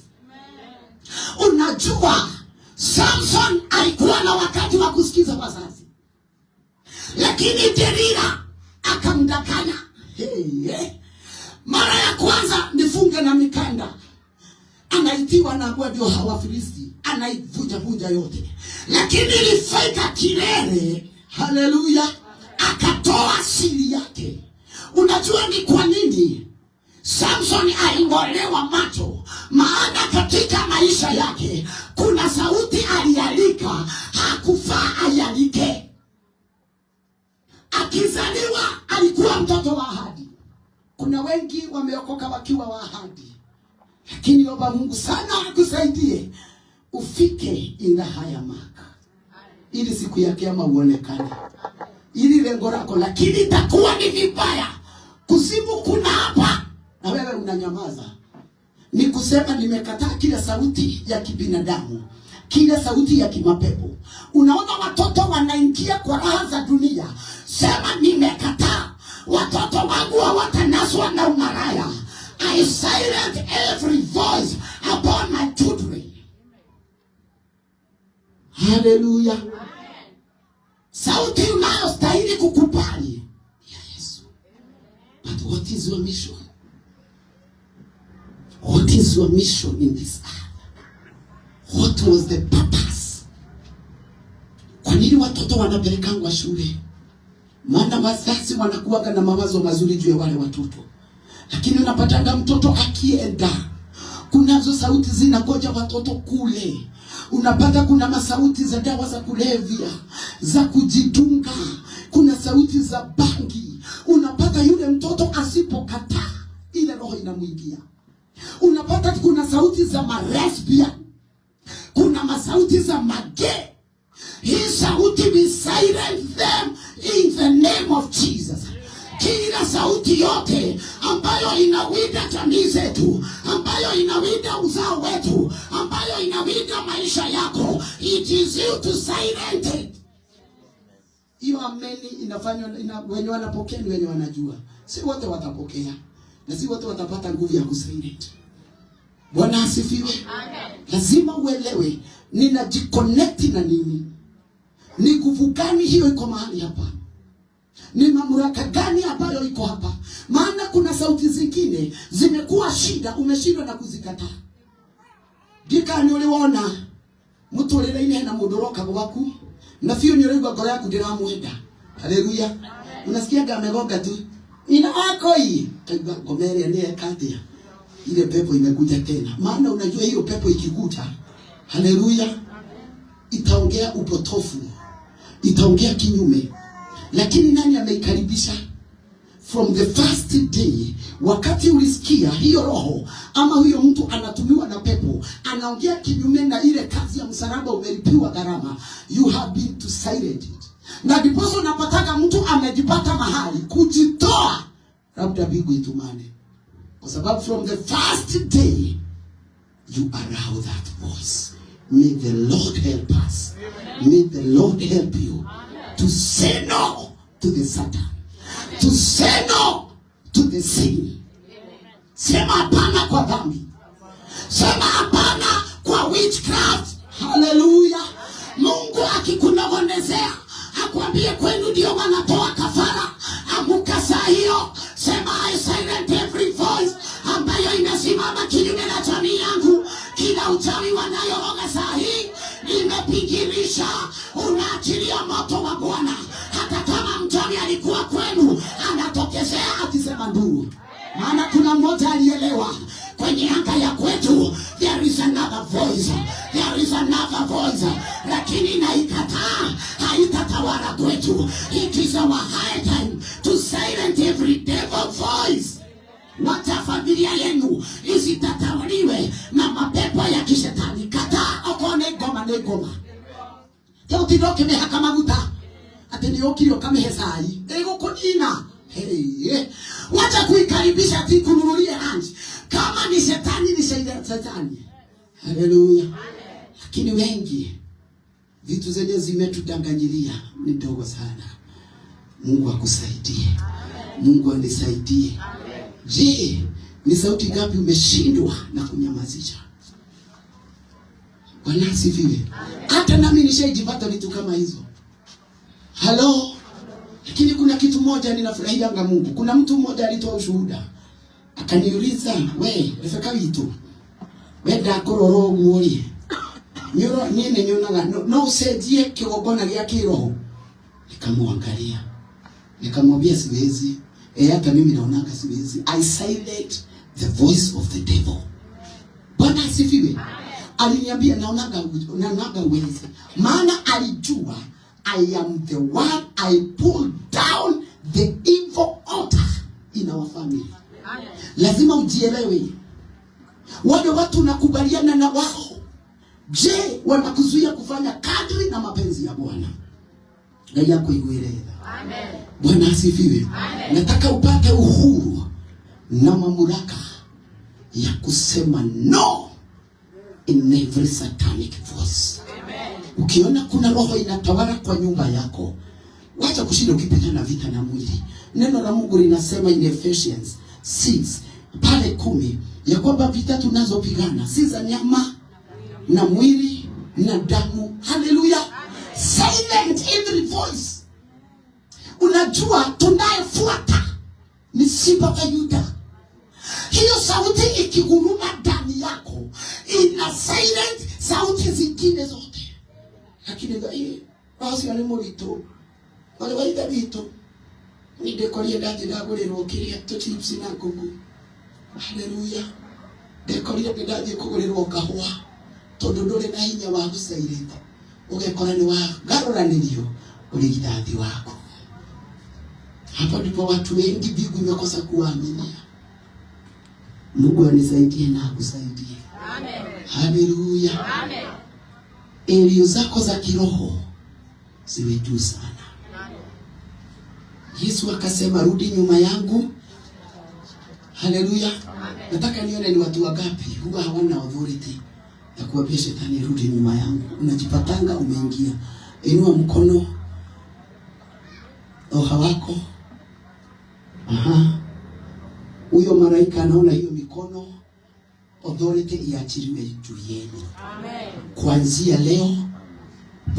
Unajua Samson alikuwa na wakati wa kusikiza wazazi, lakini Delila akamdanganya. Mara ya kwanza nifunge na mikanda, anaitiwa na kwa ndio Wafilisti, anaivunja yote. Lakini ilifika kilele, haleluya, akatoa siri yake. Unajua ni kwa nini Samson alingolewa macho? Maana katika maisha yake kuna sauti alialika, hakufaa ayalike. Akizaliwa alikuwa mtoto wa ahadi. Kuna wengi wameokoka wakiwa wa ahadi. Lakini omba Mungu sana akusaidie ufike in the higher mark. Ili siku ya kiyama uonekane. Ili lengo lako, lakini itakuwa ni vibaya kusimu kuna hapa na wewe unanyamaza. Ni kusema nimekataa kila sauti ya kibinadamu, kila sauti ya kimapepo. Unaona watoto wanaingia kwa raha za dunia, sema nimekataa. Watoto wangu hawatanasa kunyanyaswa na umaraya. I silence every voice upon my children. Hallelujah. Sauti unayostahili kukubali ya Yesu. But what is your mission? What is your mission in this earth? What was the purpose? Kwa nini watoto wanapelekangwa shule? Maana wazazi wanakuwa na mawazo mazuri juu ya wale watoto. Lakini unapatanga mtoto akienda, kunazo sauti zinagoja watoto kule. Unapata kuna masauti za dawa za kulevya, za kujitunga, kuna sauti za bangi. Unapata yule mtoto asipokataa, ile roho inamwingia. Unapata kuna sauti za lesbian, kuna masauti za mage. Hii sauti, we silence them in the name of Jesus. Kila sauti yote ambayo inawida jamii zetu, ambayo inawida uzao wetu, ambayo inawida maisha yako, it is you to silence it. Hiyo ameni inafanywa wenye wanapokea ni wenye wanajua. Si wote watapokea na si wote watapata nguvu ya kusilence. Bwana asifiwe. Amen. Lazima uelewe ninajiconnect na nini? Ni nguvu gani hiyo iko mahali hapa? Ni mamlaka gani ambayo iko hapa? Maana kuna sauti zingine zimekuwa shida, umeshindwa na kuzikataa. Gika ni uliona mtu lele na mudoroka waku na fio nyoregwa ngoro yaku ndiramwenda. Haleluya. Unasikia amegonga tu. Nina wako hii. Kaigwa ngomere ni ekatia. Ile pepo imekuja tena. Maana unajua hiyo pepo ikikuja, haleluya, itaongea upotofu, itaongea kinyume. Lakini nani ameikaribisha? From the first day, wakati ulisikia hiyo roho ama huyo mtu anatumiwa na pepo, anaongea kinyume na ile kazi ya msalaba umelipiwa gharama, you have been to silence it. Na diposo unapataka mtu amejipata mahali kujitoa, labda bigu itumane. Kwa sababu from the first day, you allow that voice. May the Lord help us. May the Lord help you to say no to the Satan. To say no to the sin. Sema hapana kwa dhambi. Sema hapana kwa witchcraft. Hallelujah. Mungu akikunong'onezea, akwambie kwenu ndio wanatoa kafara, amuka saa hiyo. Sema I silence every voice ambayo inasimama kinyume na jamii yangu. Kila uchawi wanayooga saa hii nimepingirisha. Unaachilia moto wa Bwana. Hata kama mchawi alikuwa kwenu, anatokezea akisema nduru. Maana kuna mmoja alielewa kwenye anga ya kwetu, there is another voice. There is another voice. Lakini naikataa, haitatawala kwetu. It is our high time to silence every devil voice. Wacha familia yenu isitatawaliwe na mapepo ya kishetani. Kataa okone goma ne goma. Teo tidoke mehaka maguta. Ate ni okirio kamehe sai. Ego kodina. Hey. Wacha kuikaribisha tikununulie lunch. Kama ni shetani ni shetani. Hallelujah. Lakini wengi vitu zenye zimetudanganyilia ni ndogo sana. Mungu akusaidie. Mungu anisaidie. Je, ni sauti ngapi umeshindwa na kunyamazisha? Bwana asifiwe. Hata nami nishaijipata vitu kama hizo. Hello. Lakini kuna kitu moja ninafurahianga Mungu. Kuna mtu mmoja alitoa ushuhuda. Akaniuliza, "We, efeka vitu. We ndakororo guori. Nyoro nini nyonaga no usaidie kigogona gya kiroho." Nikamwangalia. Nikamwambia siwezi. Hata mimi naonanga siwezi. I silence the voice of the devil. Bwana asifiwe. Aliniambia naonaga uwezi. Maana alijua I am the one I pull down the evil altar in our family. Lazima ujielewe. Wale watu nakubaliana na wao, je, wanakuzuia kufanya kadri na mapenzi ya Bwana? Na yako igueleza. Amen. Bwana asifiwe. Nataka upate uhuru na mamlaka ya kusema no in every satanic voice. Amen. Ukiona kuna roho inatawala kwa nyumba yako, wacha kushinda ukipigana vita na mwili. Neno la Mungu linasema in Ephesians 6 pale 10 ya kwamba vita tunazopigana si za nyama na mwili na damu. Haleluya. Silent every voice. Unajua tunayefuata ni Simba wa Yuda. Hiyo sauti ikiguruma ndani yako ina silent sauti zingine zote. Lakini basi wale morito wale waida bito ni dekoria ndaje ndaguriro kiria to chips na kuku. Haleluya. Dekoria ndaje kuguriro kahwa tondu ndure na hinya wa gucairite ugekora ni wa garoranirio urigitathi wako. Hapo ndipo watu wengi bigu imekosa kuaminia. Mungu anisaidie na akusaidie. Amen. Haleluya. Amen. Elio zako za kiroho ziwe juu sana. Amen. Yesu akasema rudi nyuma yangu. Haleluya. Nataka nione ni watu wangapi huwa hawana authority ya kuambia shetani rudi nyuma yangu. Unajipatanga umeingia. Inua mkono hawako. Huyo malaika anaona hiyo mikono, authority iachiliwe juu yenu. Amen. Kuanzia leo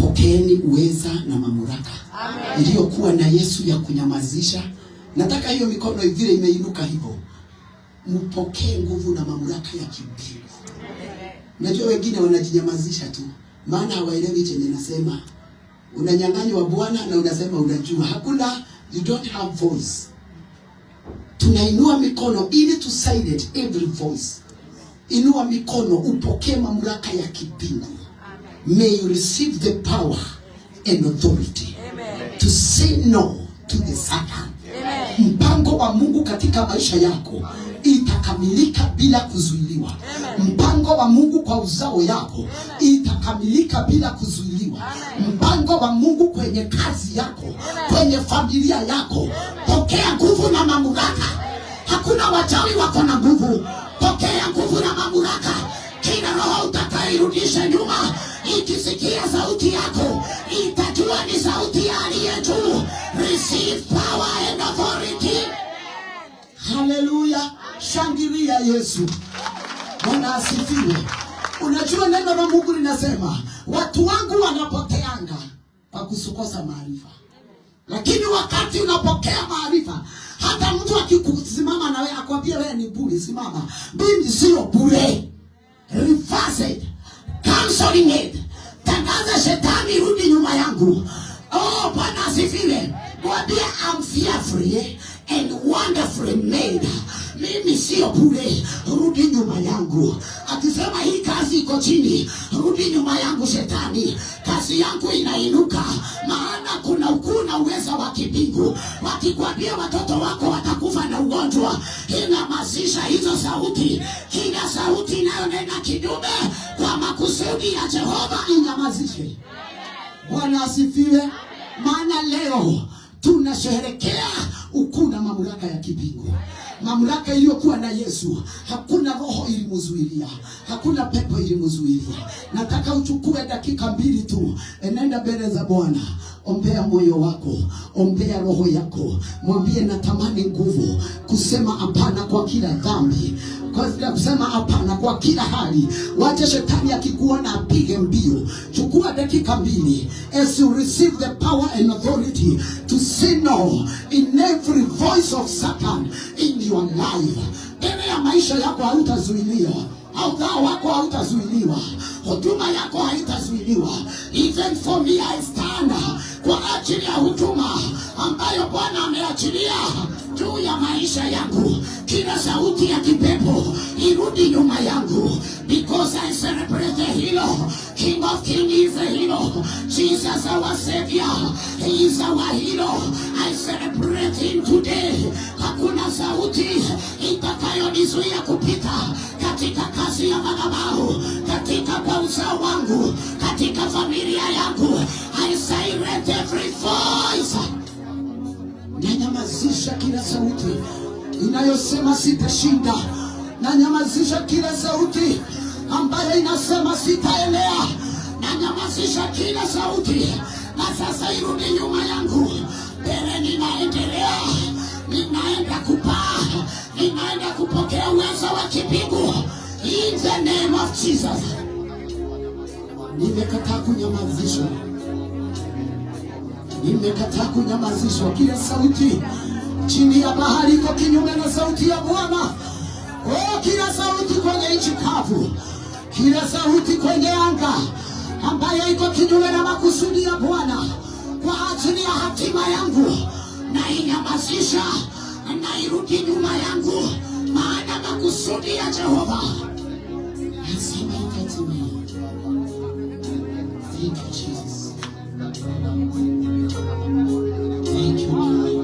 pokeeni uweza na mamlaka iliyokuwa na Yesu ya kunyamazisha. Nataka hiyo mikono vile imeinuka hivyo, mpokee nguvu na mamlaka ya kimbingu. Najua wengine wanajinyamazisha tu, maana hawaelewi chenye nasema. Unanyang'anywa Bwana na unasema unajua. Hakuna, you don't have voice. Tunainua mikono ili to silence every voice. Inua mikono upokee mamlaka ya kimbingu. May you receive the power and authority. Amen. To say no to the Satan. Amen. Mpango wa Mungu katika maisha yako itakamilika bila kuzuiliwa. Amen. Mpango wa Mungu kwa uzao yako itakamilika bila kuzuiliwa. Amen. Mpango wa Mungu kwenye kazi yako, kwenye familia yako, pokea nguvu na mamlaka. Hakuna wachawi wako na nguvu. Pokea nguvu na mamlaka. Kila roho utakairudisha nyuma ikisikia sauti yako itajua ni sauti ya aliye juu. Receive power and authority. Haleluya. Shangilia Yesu. Bwana asifiwe. Unajua neno la Mungu linasema watu wangu wanapoteanga kwa kukosa maarifa. Lakini wakati unapokea maarifa, hata mtu akikusimama na wewe akwambia wewe ni bure, simama. Mimi sio bure. Reverse it. Canceling it. Tangaza shetani rudi nyuma yangu. Oh, Bwana asifiwe. Mwambie I'm fearfully and wonderfully made. Mimi sio bure, rudi nyuma yangu. Akisema hii kazi iko chini, rudi nyuma yangu shetani. Kazi yangu inainuka, maana kuna ukuu na uweza wa kimbingu. Wakikwambia watoto wako watakufa na ugonjwa, inamazisha hizo sauti. Kila sauti inayonena kinyume kwa makusudi ya Jehova inyamazishe. Bwana asifiwe. Maana leo tunasherehekea ukuu na mamlaka ya kimbingu. Mamlaka iliyokuwa na Yesu. Hakuna roho ilimzuilia, hakuna pepo ilimzuilia. Nataka uchukue dakika 2 tu, nenda mbele za Bwana. Ombea moyo wako, ombea roho yako. Mwambie natamani nguvu kusema hapana kwa kila dhambi, kusema hapana kwa kila hali. Wacha shetani akikuona apige mbio. Chukua dakika 2 as you receive the power and authority to say no in every voice of Satan in your life. Mbele ya maisha yako hautazuiliwa. Uzao wako hautazuiliwa. Huduma yako haitazuiliwa. Even for me I stand kwa ajili ya huduma ambayo Bwana ameachilia juu ya maisha yangu. Kila sauti ya kipepo irudi nyuma yangu, because I celebrate the hero. King of Kings is the hero. Jesus our Savior, He is our hero. I celebrate Him today. Hakuna sauti itakayonizuia kupita katika kazi ya madhabahu, katika kwa uzao wangu, katika familia yangu. I silence every voice. Nanyamazisha kila sauti inayosema sitashinda. Nanyamazisha kila sauti ambayo inasema sitaenea. Nanyamazisha kila sauti. Na sasa irudi nyuma yangu. Mbele ninaendelea. Ninaenda kupaa. of Jesus. Nimekataa kunyamazishwa. Nimekataa kunyamazishwa. Kila sauti chini ya bahari iko kinyume na sauti ya Bwana. Oh, kila sauti kwenye nchi kavu, kila sauti kwenye anga ambayo iko kinyume na makusudi ya Bwana kwa ajili ya hatima yangu, na inyamazisha na irudi nyuma yangu, maana makusudi ya Jehova lazima ikatimie. Thank you, Jesus. Thank you, Lord.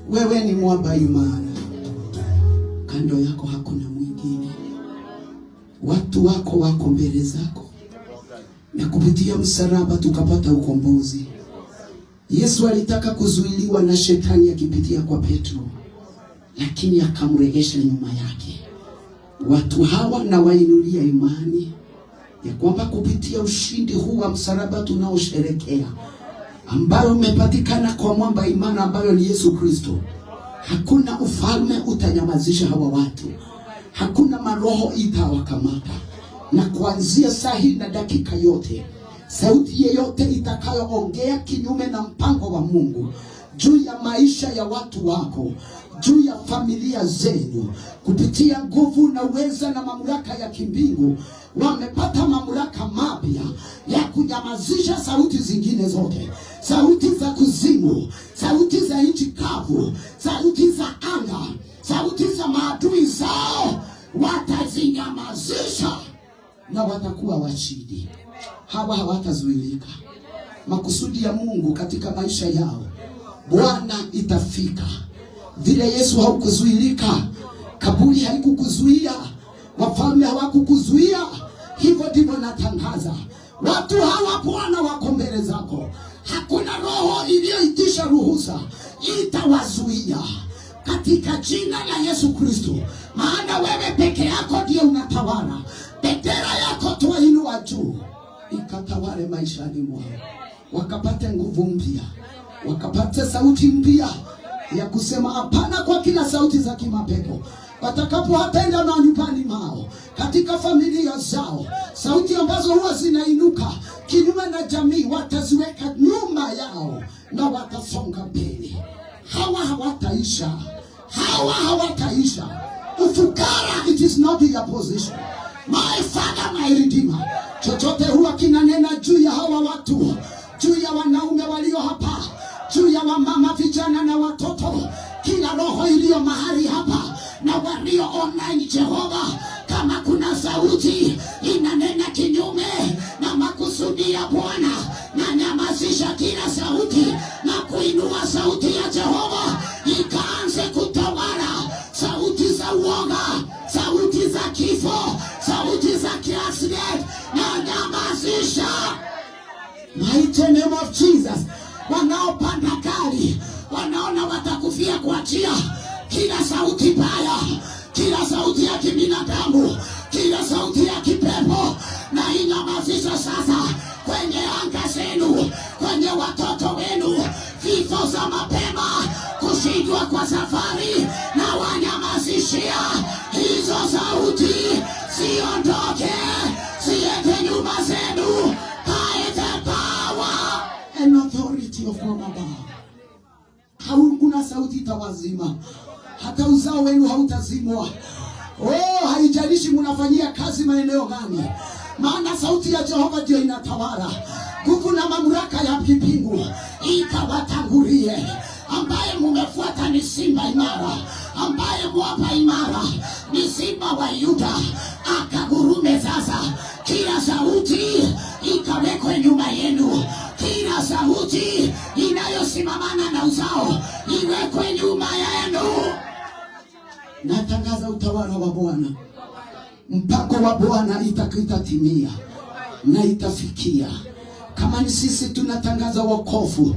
Wewe ni mwamba imara, kando yako hakuna mwingine. Watu wako wako mbele zako, na kupitia msalaba tukapata ukombozi. Yesu alitaka kuzuiliwa na shetani akipitia kwa Petro, lakini akamregesha nyuma yake. Watu hawa na wainulia imani ya kwamba kupitia ushindi huu wa msalaba tunaosherekea, ambayo umepatikana kwa mwamba imara ambayo ni Yesu Kristo, hakuna ufalme utanyamazisha hawa watu, hakuna maroho itawakamata. Na kuanzia saa hii na dakika yote, sauti yeyote itakayoongea kinyume na mpango wa Mungu juu ya maisha ya watu wako, juu ya familia zenu, kupitia nguvu na uweza na mamlaka ya kimbingu, wamepata mamlaka mapya ya kunyamazisha sauti zingine zote, sauti za kuzimu, sauti za nchi kavu, sauti za anga, sauti za maadui zao, watazinyamazisha na watakuwa washindi. Hawa hawatazuilika. Makusudi ya Mungu katika maisha yao, Bwana itafika. Vile Yesu haukuzuilika, kaburi haikukuzuia, wafalme hawakukuzuia, hivyo ndivyo natangaza. Watu hawa Bwana wako mbele zako. Hakuna roho iliyoitisha ruhusa itawazuia katika jina la Yesu Kristo. Maana wewe peke yako ndiye unatawala. Bendera yako tuinua juu, ikatawale maishani mwao, wakapate nguvu mpya, wakapate sauti mpya ya kusema hapana kwa kila sauti za kimapepo. Watakapowapenda na nyumbani mao, katika familia zao, sauti ambazo huwa zinainuka kinyume na jamii, wataziweka nyuma yao na watasonga mbele. Hawa hawataisha. Hawa hawataisha. Ufukara, it is not your position. My Father, my Redeemer. Chochote huwa kinanena juu ya hawa watu, juu ya wanaume walio hapa, juu ya wamama, vijana na kila sauti na kuinua sauti ya Jehova ikaanze kutawala. Sauti za uoga, sauti za kifo, sauti za kiasili na nyamazisha. Mighty name of Jesus. Wanaopanda gari wanaona watakufia kuachia kila sauti baya, kila sauti ya kibinadamu, kila sauti ya kipepo, na inyamazisha sasa kwenye anga zenu, kwenye watoto wenu, vifo za mapema, kushindwa kwa safari, na wanyamazishia hizo sauti. Siondoke, siende nyuma zenu. By the power and authority of God. Hakuna sauti itawazima, hata uzao wenu hautazimwa. Haijalishi mnafanyia kazi maeneo gani, maana sauti ya Jehova ndio inatawala. Nguvu na mamlaka ya mbingu ikawatangulie. Ambaye mumefuata ni simba imara, ambaye mwapa imara ni simba wa Yuda. Akagurume sasa, kila sauti ikawekwe nyuma yenu. Kila sauti inayosimamana na uzao iwekwe nyuma yenu. Natangaza utawala wa Bwana. Mpako wa Bwana itatimia na itafikia. Kama ni sisi tunatangaza wokovu,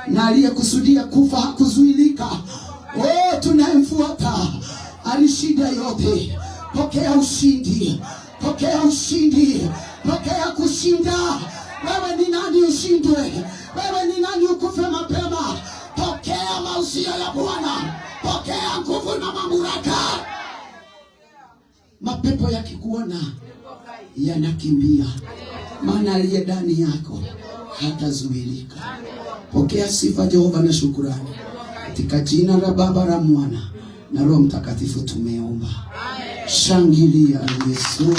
na aliyekusudia kufa hakuzuilika. Tunayemfuata alishinda yote. Pokea ushindi, pokea ushindi, pokea kushinda. Wewe ni nani ushindwe? Wewe ni nani ukufe mapema? Pokea mausio ya Bwana, pokea nguvu na mamlaka. Mapepo yakikuona yanakimbia, maana aliye ndani yako hatazuilika. Pokea sifa Jehova na shukrani. Katika jina la Baba, la Mwana na Roho Mtakatifu tumeomba. Shangilia Yesu.